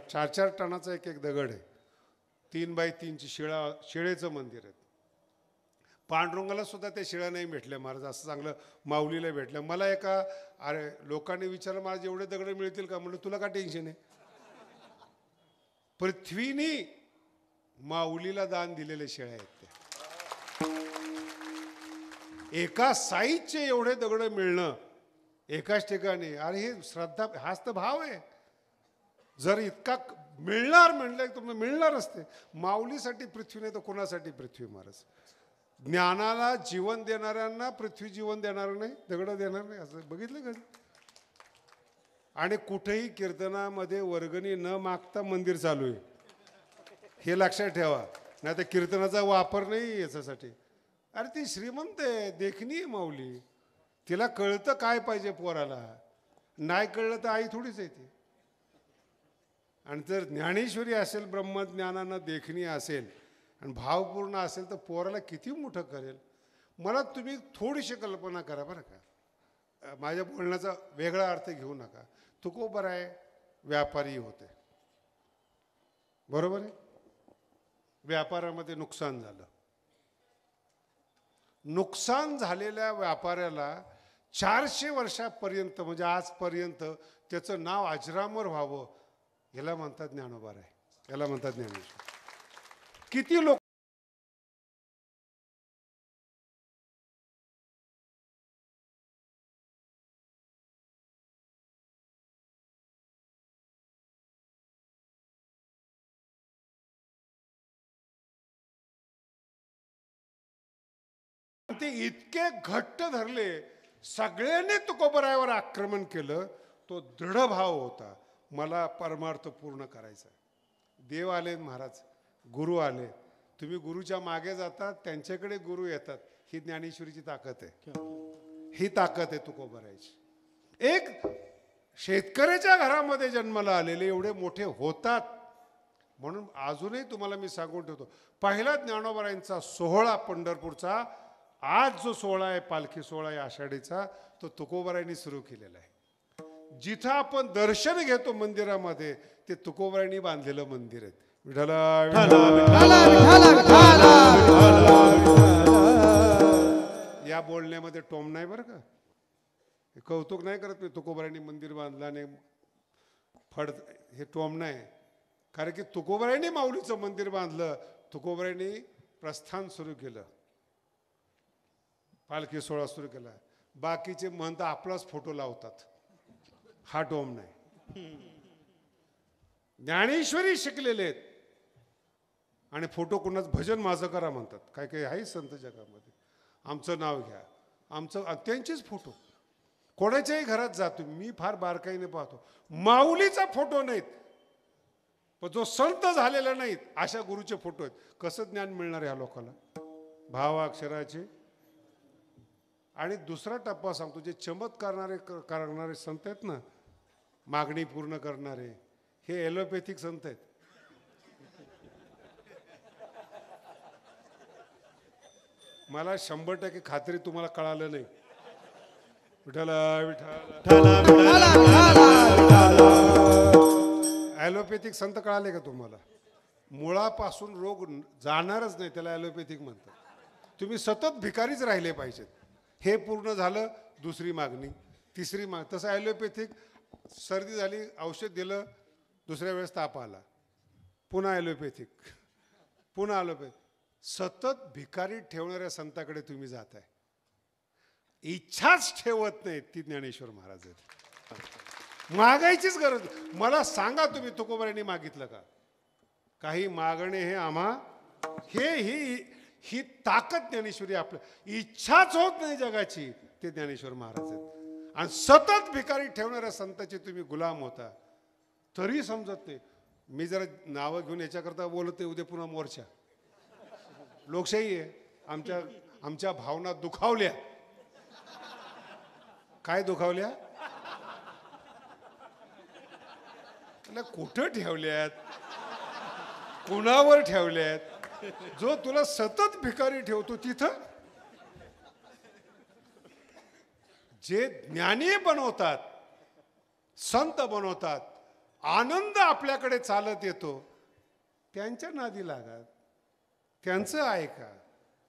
4 टनाचा एक दगड आहे. 3 बाय 3ची शिळेचं मंदिर आहे. पांडुरंगाला सुद्धा त्या शिळा नाही भेटल्या महाराज. असं चांगलं माऊलीला भेटलं. मला एका लोकांनी विचारलं, महाराज एवढे दगड मिळतील का? म्हणलं तुला का टेन्शन आहे. पृथ्वीनी माऊलीला दान दिलेले शिळा आहेत त्या. एका साईजचे एवढे दगड मिळणं एकाच ठिकाणी, अरे हे श्रद्धा, हाच तर भाव आहे. जर इतका मिळणार म्हणलं तुम्ही मिळणार असते. माऊलीसाठी पृथ्वी नाही तर कोणासाठी पृथ्वी महाराज. ज्ञानाला जीवन देणाऱ्यांना पृथ्वी जीवन देणार नाही, दगड देणार नाही. असं बघितलं कधी? आणि कुठेही कीर्तनामध्ये वर्गणी न मागता मंदिर चालू आहे, हे लक्षात ठेवा. नाही तर कीर्तनाचा वापर नाही याच्यासाठी. अरे ती श्रीमंत आहे, देखणी आहे माऊली. तिला कळतं काय पाहिजे पोराला. नाही कळलं तर आई थोडीच आहे ती. आणि जर ज्ञानेश्वरी असेल, ब्रह्मज्ञानानं देखणी असेल आणि भावपूर्ण असेल तर पोराला किती मोठं करेल. मला तुम्ही थोडीशी कल्पना करा बरं का. माझ्या बोलण्याचा वेगळा अर्थ घेऊ नका. तुकोबराय व्यापारी होते, बरोबर आहे. व्यापारामध्ये नुकसान झालं. नुकसान झालेल्या व्यापाऱ्याला 400 वर्षापर्यंत म्हणजे आजपर्यंत त्याचं नाव अजरामर व्हावं, याला म्हणतात ज्ञानोबराय, याला म्हणतात ज्ञानेश्वर. किती लोक ते इतके घट्ट धरले, सगळ्यांनी तुकोबरायावर आक्रमण केलं. तो दृढ भाव होता, मला परमार्थ पूर्ण करायचा. देव आले महाराज, गुरु आले. तुम्ही गुरुच्या मागे जातात, त्यांच्याकडे गुरु येतात. ही ज्ञानेश्वरीची ताकद आहे. ही ताकद आहे तुकोबरायाची. एक शेतकऱ्याच्या घरामध्ये जन्माला आलेले एवढे मोठे होतात. म्हणून अजूनही तुम्हाला मी सांगून ठेवतो, पहिला ज्ञानोबरायांचा सोहळा पंढरपूरचा, आज जो सोहळा आहे, पालखी सोहळा आहे आषाढीचा, तो तुकोबरायांनी सुरू केलेला आहे. जिथं आपण दर्शन घेतो मंदिरामध्ये, ते तुकोबरायांनी बांधलेलं मंदिर आहे. विठ्ठला या बोलण्यामध्ये टोम नाही बरं का. कौतुक नाही करत मी. तुकोबरायांनी मंदिर बांधलं आणि फड, हे टोम नाही. कारण की तुकोबरायांनी माऊलीचं मंदिर बांधलं, तुकोबरायांनी प्रस्थान सुरू केलं, पालखी सोहळा सुरू केला. बाकीचे महंत आपलाच फोटो लावतात, हा टोम नाही. ज्ञानेश्वरी शिकलेले आहेत आणि फोटो कुणाच भजन माझं करा म्हणतात. काय काय आहे संत जगामध्ये, आमचं नाव घ्या, आमचं, त्यांचेच फोटो. कोणाच्याही घरात जातो मी, फार बारकाईने पाहतो, माऊलीचा फोटो नाहीत, पण जो संत झालेला नाहीत अशा गुरुचे फोटो आहेत. कसं ज्ञान मिळणार या लोकांना? भावाक्षराचे. आणि दुसरा टप्पा सांगतो, जे चमत्कार करणारे संत आहेत ना, मागणी पूर्ण करणारे, हे ॲलोपॅथिक संत आहेत. मला 100% खात्री तुम्हाला कळालं नाही. विठाला विठाला ॲलोपॅथिक संत कळाले का तुम्हाला? मुळापासून रोग जाणारच नाही, त्याला ॲलोपॅथिक म्हणतात. तुम्ही सतत भिकारीच राहिले पाहिजेत. हे पूर्ण झालं, दुसरी मागणी, तिसरी तसं ॲलोपॅथिक. सर्दी झाली, औषध दिलं, दुसऱ्या वेळेस ताप आला, पुन्हा ॲलोपॅथिक, पुन्हा ॲलोपॅथिक. सतत भिकारी ठेवणाऱ्या संताकडे तुम्ही जाताय. इच्छाच ठेवत नाही, ती ज्ञानेश्वर महाराज आहेत. मागायचीच गरज. मला सांगा, तुम्ही तुकोबारांनी मागितलं का? काही मागणे हे आम्हा, ही ताकद ज्ञानेश्वरी. आपलं इच्छाच होत नाही जगाची, ते ज्ञानेश्वर महाराज आहेत. आणि सतत भिकारी ठेवणाऱ्या संताचे तुम्ही गुलाम होता, तरी समजत नाही. मी जरा नावं घेऊन याच्याकरता बोलत नाही, उद्या पुन्हा मोर्चा. लोकशाही आहे. आमच्या भावना दुखावल्या. काय दुखावल्या? कुठं ठेवल्यात, कुणावर ठेवल्यात? जो तुला सतत भिकारी ठेवतो तिथं. जे ज्ञानी बनवतात, संत बनवतात, आनंद आपल्याकडे चालत येतो, त्यांच्या नादी लागा, त्यांचं ऐका,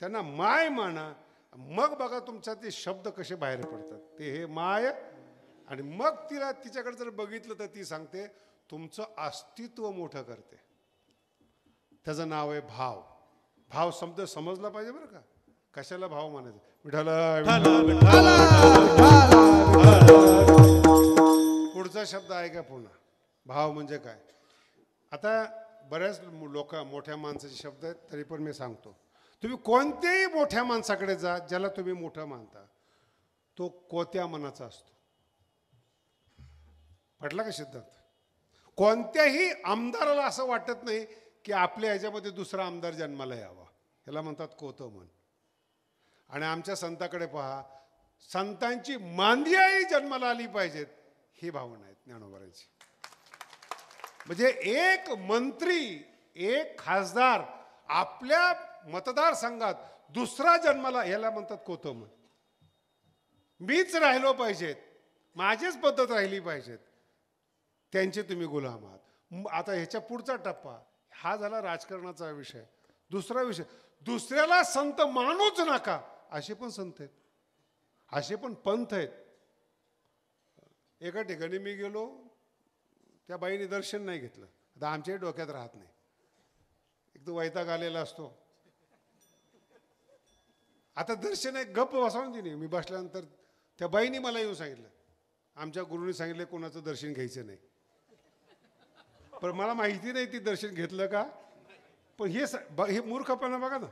त्यांना माय माना. मग बघा तुमच्या ते शब्द कसे बाहेर पडतात. ते हे माय. आणि मग तिच्याकडे जर बघितलं तर ती सांगते, तुमचं अस्तित्व मोठं करते. त्याचं नाव आहे भाव. भाव शब्द समजला पाहिजे बरं का. कशाला भाव मानायचं? विठाला. पुढचा शब्द आहे का पुन्हा? भाव म्हणजे काय? आता बऱ्याच मोठ्या माणसाचे शब्द आहेत, तरी पण मी सांगतो. तुम्ही कोणत्याही मोठ्या माणसाकडे जा, ज्याला तुम्ही मोठं मानता, तो कोत्या मनाचा असतो. पटला का सिद्धांत? कोणत्याही आमदाराला असं वाटत नाही की आपल्या ह्याच्यामध्ये दुसरा आमदार जन्माला यावा. ह्याला म्हणतात कोतं मन. आणि आमच्या संताकडे पहा, संतांची मांदियाही जन्माला आली पाहिजेत, ही भावना आहे ज्ञानोबारांची. म्हणजे एक मंत्री, एक खासदार आपल्या मतदारसंघात दुसरा जन्माला, याला म्हणतात कोतं मन. मीच राहिलो पाहिजेत, माझीच पद्धत राहिली पाहिजेत, त्यांचे तुम्ही गुलाम आहात. आता ह्याच्या पुढचा टप्पा हा झाला राजकारणाचा विषय. दुसरा विषय, दुसऱ्याला संत मानूच नका, असे पण संत आहेत, असे पण पंथ आहेत. एका ठिकाणी मी गेलो, त्या बाईने दर्शन नाही घेतलं. आता आमच्याही डोक्यात राहत नाही, एक तो वैताग आलेला असतो. आता दर्शन आहे, गप्प बसावून दिली. मी बसल्यानंतर त्या बाईने मला येऊन सांगितलं, आमच्या गुरुनी सांगितलं कोणाचं दर्शन घ्यायचं नाही. पण मला माहिती नाही ती दर्शन घेतलं का. पण हे मूर्खपणा बघा ना,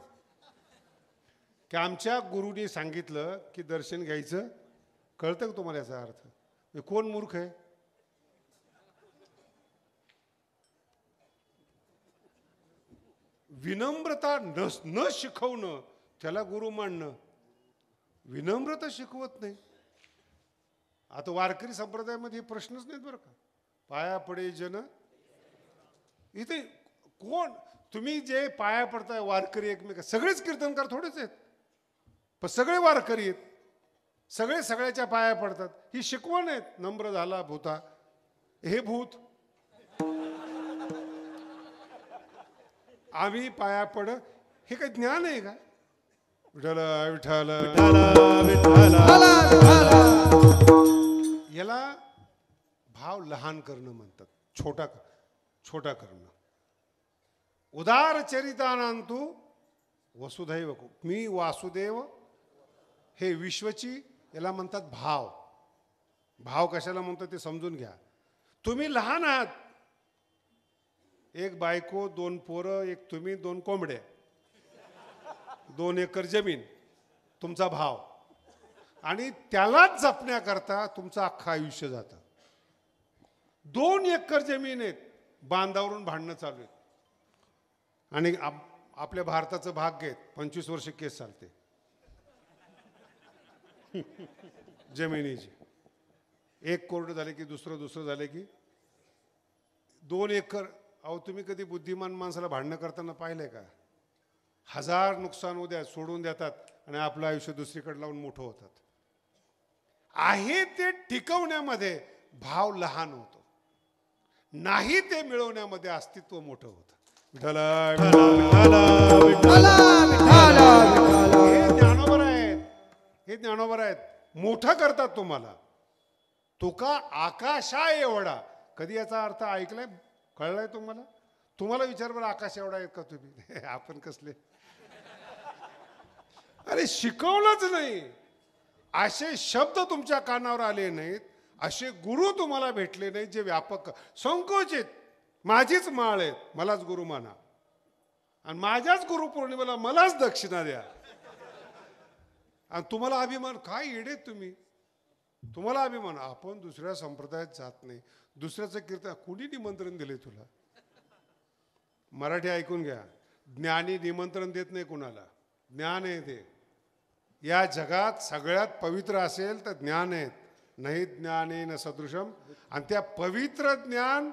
की आमच्या गुरुनी सांगितलं की दर्शन घ्यायचं. कळतं का तुम्हाला याचा अर्थ? कोण मूर्ख आहे? विनम्रता न शिकवणं त्याला गुरु मानणं. विनम्रता शिकवत नाही. आता वारकरी संप्रदायामध्ये प्रश्नच नाहीत बरं का. पाया पडे जन, इथे कोण तुम्ही जे पाया पडताय वारकरी एकमेक, सगळेच कीर्तनकार थोडेच आहेत, पण सगळे वारकरी आहेत, सगळे सगळ्याच्या पाया पडतात. ही शिकवण आहेत. नम्र झाला भूता, हे भूत आम्ही पाया पड, हे काही ज्ञान आहे का? विठाला विठाला याला भाव लहान करणं म्हणतात, छोटा करणं. उदार चरितानांतु वसुधैव, मी वासुदेव, हे विश्वची, याला म्हणतात भाव. भाव कशाला म्हणतात ते समजून घ्या. तुम्ही लहान आहात, एक बायको, 2 पोरं, एक तुम्ही, 2 कोंबड्या, 2 एकर जमीन, तुमचा भाव. आणि त्यालाच जपण्याकरता तुमचं अख्खं आयुष्य जातं. 2 एकर जमीन आहेत, बांधावरून भांडणं चालू आहेत. आणि आपल्या भारताचं भाग घेत 25 वर्ष केस चालते जमिनीची. 1 कोर्ट झाले की दुसरं झाले की 2 एकर. अहो तुम्ही कधी बुद्धिमान माणसाला भांडणं करताना पाहिलंय का? 1000 नुकसान उद्या सोडून देतात आणि आपलं आयुष्य दुसरीकडे लावून मोठं होतात. आहे ते टिकवण्यामध्ये भाव लहान होतो, नाही ते मिळवण्यामध्ये अस्तित्व मोठं होतं. हे ज्ञानोबर आहेत, मोठं करतात तुम्हाला. तुका आकाशा एवढा, कधी याचा अर्थ ऐकलाय, कळलाय तुम्हाला? तुम्हाला विचार बरं, आकाश एवढा आहेत का तुम्ही? आपण कसले? अरे शिकवलंच नाही, असे शब्द तुमच्या कानावर आले नाहीत, असे गुरु तुम्हाला भेटले नाहीत जे व्यापक संकोचित. माझीच माळ आहेत, मलाच गुरु माना, आणि माझ्याच गुरुपौर्णिमेला मलाच दक्षिणा द्या. आणि तुम्हाला अभिमान, काय येडे तुम्ही, तुम्हाला अभिमान. आपण दुसऱ्या संप्रदायात जात नाही, दुसऱ्याचं कीर्तन. कुणी निमंत्रण दिले तुला? मराठी ऐकून घ्या, ज्ञानी निमंत्रण देत नाही कुणाला. ज्ञान आहे ते. या जगात सगळ्यात पवित्र असेल तर ज्ञान आहेत. नाही ज्ञानेन सदृशम. आणि त्या पवित्र ज्ञान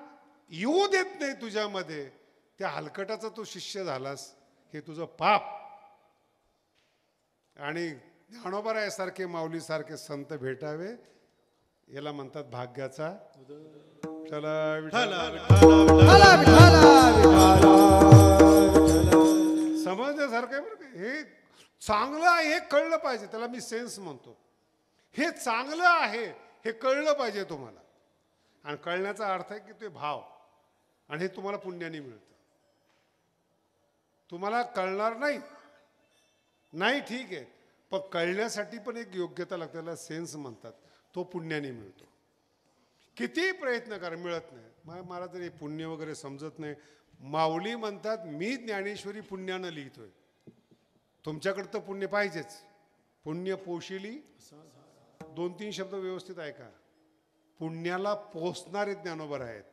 येऊ देत नाही तुझ्यामध्ये, त्या हलकटाचा तू शिष्य झालास, हे तुझं पाप. आणि ज्ञानोबारायासारखे माऊलीसारखे संत भेटावे, याला म्हणतात भाग्याचा. समजण्यासारखं आहे बरं का. हे चांगलं आहे हे कळलं पाहिजे, त्याला मी सेन्स म्हणतो. हे चांगलं आहे हे कळलं पाहिजे तुम्हाला. आणि कळण्याचा अर्थ आहे की ते भाव, आणि हे तुम्हाला पुण्याने मिळतं. तुम्हाला कळणार नाही, नाही ठीक आहे, पण कळण्यासाठी पण एक योग्यता लागते, त्याला सेन्स म्हणतात. तो पुण्याने मिळतो. किती प्रयत्न करा, मिळत नाही. मला तरी पुण्य वगैरे समजत नाही. माऊली म्हणतात मी ज्ञानेश्वरी पुण्यानं लिहितोय. तुमच्याकडे तर पुण्य पाहिजेच. पुण्य पोशिली, 2-3 शब्द व्यवस्थित ऐका. पुण्याला पोचणारे ज्ञानोबर आहेत.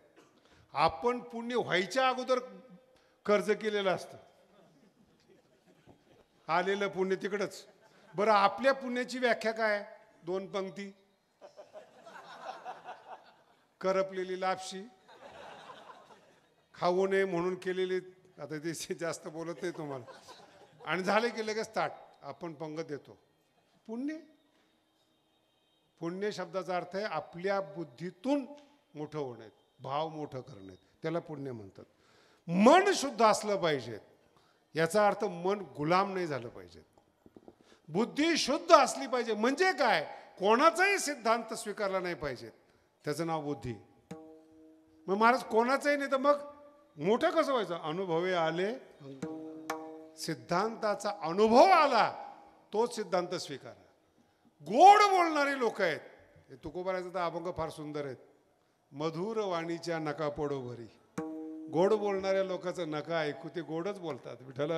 आपण पुण्य व्हायच्या अगोदर कर्ज केलेलं असतं, आलेलं पुण्य तिकडंच. बरं आपल्या पुण्याची व्याख्या काय? 2 पंक्ती, करपलेली लापशी, खाऊ नये म्हणून केलेली. आता ते जास्त बोलत नाही तुम्हाला. आणि झाले की लगेच ताट आपण पंगत देतो. पुण्य, पुण्य शब्दाचा अर्थ आहे आपल्या बुद्धीतून मोठं होणे, भाव मोठं करणे, त्याला पुण्य म्हणतात. मन शुद्ध असलं पाहिजे, याचा अर्थ मन गुलाम नाही झालं पाहिजे. बुद्धी शुद्ध असली पाहिजे. म्हणजे काय? कोणाचाही सिद्धांत स्वीकारला नाही पाहिजे, त्याचं नाव बुद्धी. मग महाराज कोणाचंही नाही तर मग मोठं कसं व्हायचं? अनुभवे आले, सिद्धांताचा अनुभव आला, तोच सिद्धांत स्वीकारा. गोड बोलणारे लोक आहेत. तुकोबारायचं तर अभंग फार सुंदर आहेत. मधुर वाणीच्या नका पडो भरी. गोड बोलणाऱ्या लोकांचं नका ऐकू, ते गोडच बोलतात. विठ्ठल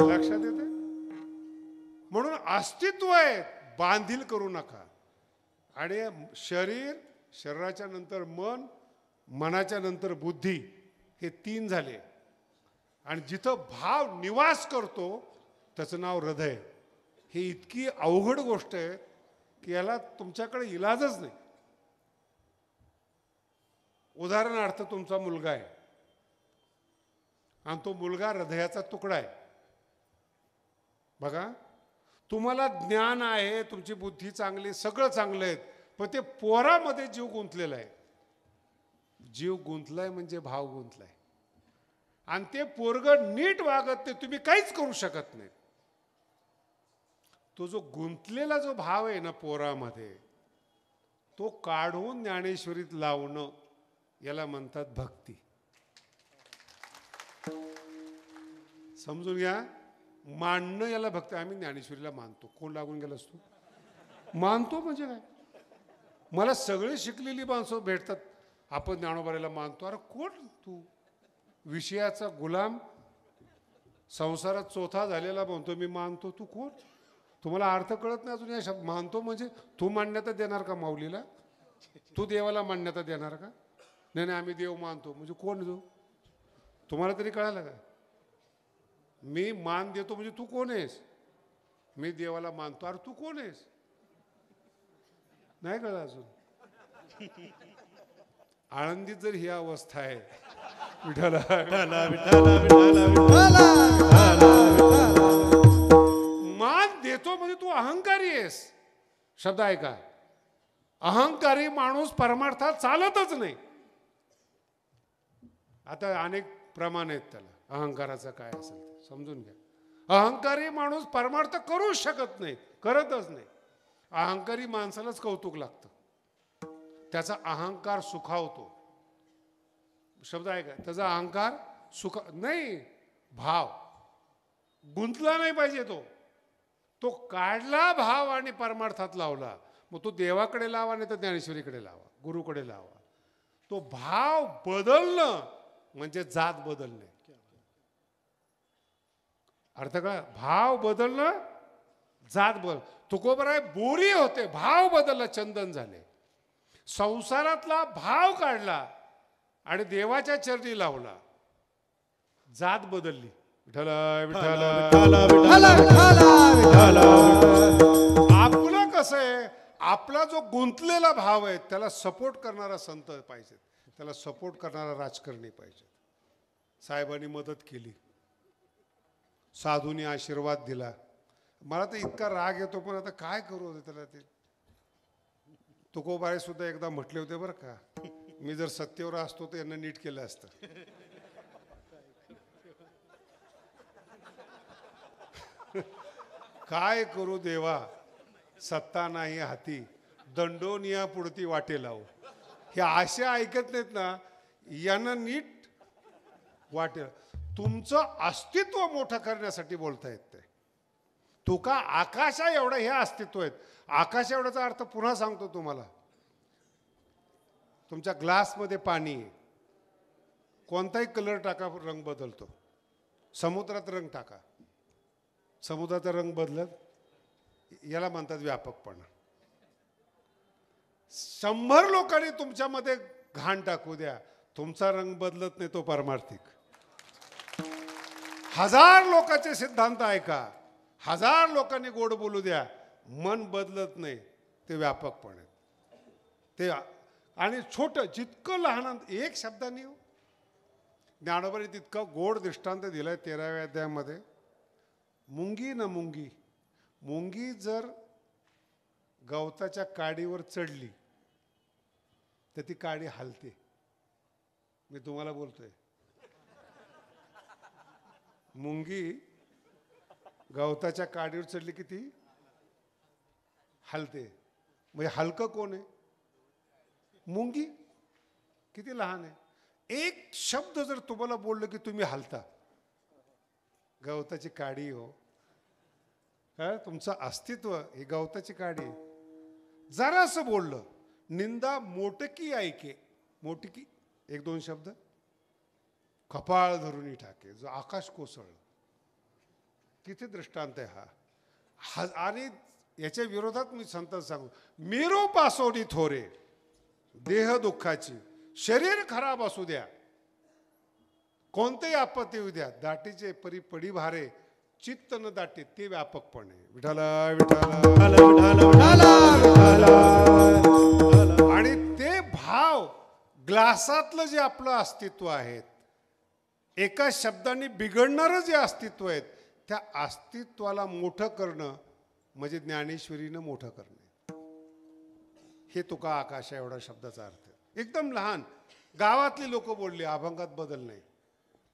लक्षात येते. म्हणून अस्तित्व आहे, बांधील करू नका. आणि शरीर, शरीराच्या नंतर मन, मनाच्या नंतर बुद्धी, हे 3 झाले. आणि जिथं भाव निवास करतो त्याचं नाव हृदय. ही इतकी अवघड गोष्ट आहे की याला तुमच्याकडे इलाजच नाही. उदाहरणार्थ तुमचा मुलगा आहे आणि तो मुलगा हृदयाचा तुकडा आहे. बघा, तुम्हाला ज्ञान आहे, तुमची बुद्धी चांगली, सगळं चांगलं आहे, पण ते पोरामध्ये जीव गुंतलेला आहे. जीव गुंतलाय म्हणजे भाव गुंतलाय. आणि ते पोरग नीट वागत नाही, तुम्ही काहीच करू शकत नाही. तो जो गुंतलेला जो भाव आहे ना पोरामध्ये, तो काढून ज्ञानेश्वरीत लावणं, याला म्हणतात भक्ती. समजून घ्या. मानणं याला भक्ती. आम्ही ज्ञानेश्वरीला मानतो. कोण लागून गेलास तू? मानतो म्हणजे काय? मला सगळे शिकलेली माणसं भेटतात, आपण ज्ञानोबारायला मानतो. अरे कोण तू? विषयाचा गुलाम. संसारात चौथा झालेला म्हणतो मी मानतो. तू कोण? तुम्हाला अर्थ कळत नाही अजून या शब्द. मानतो म्हणजे तू मान्यता देणार का माऊलीला? तू देवाला मान्यता देणार का? नाही नाही आम्ही देव मानतो म्हणजे कोण देऊ? तुम्हाला तरी कळालं का? मी मान देतो म्हणजे तू कोण आहेस? मी देवाला मानतो. अरे तू कोण आहेस? नाही कळलं अजून. आळंदीत जर ही अवस्था आहे, विठाला मान देतो म्हणजे तू अहंकारी आहेस. शब्द आहे का? अहंकारी माणूस परमार्थात चालतच नाही. आता अनेक प्रमाण आहेत त्याला, अहंकाराचं काय असेल ते समजून घ्या. अहंकारी माणूस परमार्थ करूच शकत नाही, करतच नाही. अहंकारी माणसालाच कौतुक लागतं, त्याचा अहंकार सुखावतो. शब्द आहे का? त्याचा अहंकार सुखा नाही, भाव गुंतला नाही पाहिजे. तो काढला भाव आणि परमार्थात लावला. मग तो देवाकडे लावा, नाही तर ज्ञानेश्वरीकडे लावा, गुरुकडे लावा. तो भाव बदलणं म्हणजे जात बदलणे. अर्थ का? भाव बदलणं जात बदल. तुकोबराय बोरी होते, भाव बदलला, चंदन झाले. संसारातला भाव काढला आणि देवाच्या चरणी लावला, जात बदलली. आपलं कसं आहे? आपला जो गुंतलेला भाव आहे त्याला सपोर्ट करणारा संत पाहिजे, त्याला सपोर्ट करणारा राजकारणी पाहिजे. साहेबांनी मदत केली, साधूंनी आशीर्वाद दिला. मला तर इतका राग येतो, पण आता काय करू त्याला. ते तुकोबारे सुद्धा एकदा म्हटले होते बरं का, मी जर सत्तेवर असतो तर यांना नीट केलं असतं. काय करू देवा, सत्ता नाही हाती, दंडोनिया पुढती वाटे लावू. हे आशा ऐकत नाहीत ना, यांना नीट वाटेल. तुमचं अस्तित्व मोठं करण्यासाठी बोलतायत ते. तुका आकाशा एवढं हे अस्तित्व आहेत. आकाश एवढ्याचा अर्थ पुन्हा सांगतो तुम्हाला. तुमच्या ग्लासमध्ये पाणी आहे, कोणताही कलर टाका रंग बदलतो. समुद्रात रंग टाका, समुद्राचा रंग बदलत, याला म्हणतात व्यापकपणा. 100 लोकांनी तुमच्यामध्ये घाण टाकू द्या, तुमचा रंग बदलत नाही, तो परमार्थिक. 1000 लोकांचे सिद्धांत ऐका, 1000 लोकांनी गोड बोलू द्या, मन बदलत नाही, ते व्यापकपणे. ते आणि छोटं जितकं लहान, एक शब्दाने ज्ञानोबाने तितका गोड दृष्टांत दिलाय 13व्या अध्यायामध्ये. मुंगी न मुंगी, मुंगी जर गवताच्या काडीवर चढली तर ती काडी हलते. मी तुम्हाला बोलतोय, मुंगी गवताच्या काडीवर चढली की ती हलते. म्हणजे हलकं कोण आहे? मुंगी. किती लहान आहे. एक शब्द जर तुम्हाला बोललं की तुम्ही हलता. गवताची काडी हो, काय तुमचं अस्तित्व ही गवताची काडी. जरासं बोललं, निंदा मोटकी ऐके, मोटकी 1-2 शब्द, कपाळ धरून टाके, जो आकाश कोसळलं. किती दृष्टांत आहे हा. आणि याच्या विरोधात मी संत सांगू, मेरो पासोडी थोरे, देह दुःखाची, शरीर खराब असू द्या, कोणतेही आपत्ती येऊ द्या, दाटीचे परी पडी भारे, चित्त न दाटे, ते व्यापकपणे. विठाला आणि ते भाव, ग्लासातलं जे आपलं अस्तित्व आहे, एका शब्दाने बिघडणारं जे अस्तित्व आहे, त्या अस्तित्वाला मोठं करणं म्हणजे ज्ञानेश्वरीनं मोठं करणे. हे तुका आकाशा एवढा शब्दाचा अर्थ. एकदम लहान. गावातली लोक बोलली, अभंगात बदल नाही.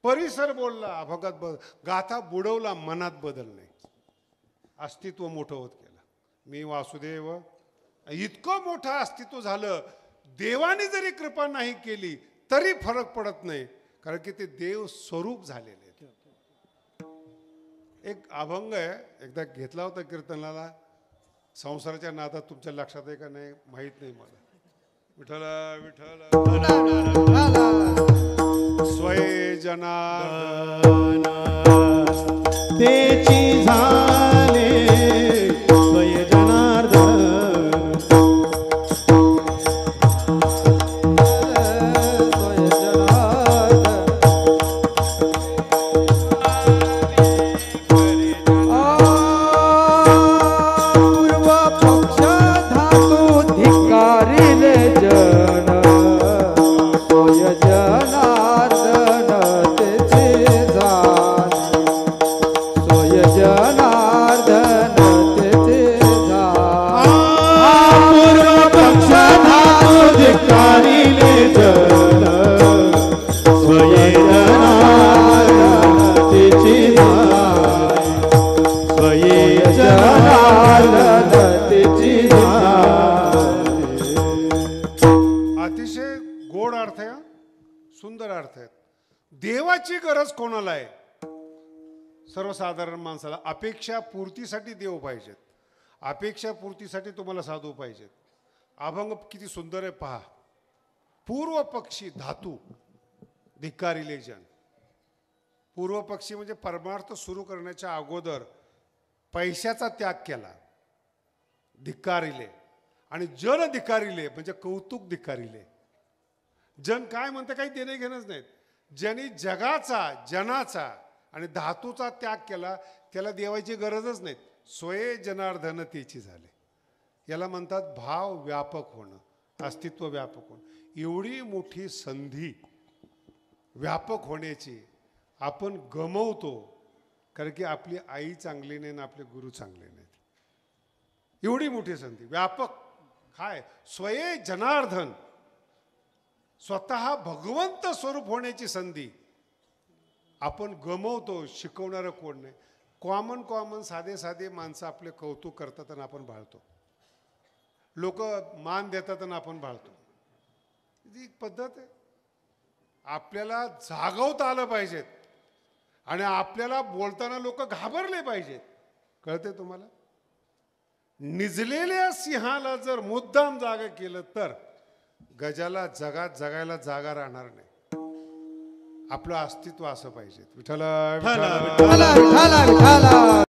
परिसर बोलला, अभंगात बदल. गाथा बुडवला, मनात बदल नाही. अस्तित्व मोठं होत गेलं. मी वासुदेव, इतकं मोठं अस्तित्व झालं. देवाने जरी कृपा नाही केली तरी फरक पडत नाही, कारण की ते देव स्वरूप झालेले. एक अभंग आहे, एकदा घेतला होता कीर्तनाला, संसाराच्या नादात. तुमच्या लक्षात आहे का नाही माहित नाही मला. विठ्ठला विठ्ठला स्वय जना सुंदर अर्थ आहेत. देवाची गरज कोणाला आहे? सर्वसाधारण माणसाला. अपेक्षा पूर्तीसाठी देव पाहिजेत. अपेक्षा पूर्तीसाठी तुम्हाला साधू पाहिजेत. अभंग किती सुंदर आहे पहा. पूर्व पक्षी धातू धिक्कारिले जन. पूर्व पक्षी म्हणजे परमार्थ सुरू करण्याच्या अगोदर पैशाचा त्याग केला, धिक्कारिले. आणि जन धिक्कारिले म्हणजे कौतुक धिक्कारिले. जन काय म्हणते, काही देणे घेणंच नाहीत. ज्यांनी जगाचा, जनाचा आणि धातूचा त्याग केला त्याला देवाची गरजच नाही. स्वये जनार्दन तेची झाले. याला म्हणतात भाव व्यापक होणं, अस्तित्व व्यापक होणं. एवढी मोठी संधी व्यापक होण्याची आपण गमवतो, कारण की आपली आई चांगली नाही ना आपले गुरु चांगले नाहीत. एवढी मोठी संधी व्यापक काय, स्वये जनार्दन, स्वतः भगवंत स्वरूप होण्याची संधी आपण गमवतो. शिकवणारं कोण नाही. कॉमन साधे साधे माणसं आपले कौतुक करतात आणि आपण भाळतो. लोक मान देतात आणि आपण भाळतो. ही एक पद्धत आहे. आपल्याला जागवता आलं पाहिजेत आणि आपल्याला बोलताना लोक घाबरले पाहिजेत. कळते तुम्हाला? निजलेल्या सिंहाला जर मुद्दाम जागा केलं तर गजाला जगात जगायला जागा राहणार नाही. आपलं अस्तित्व असं पाहिजे. विठ्ठला विठ्ठला.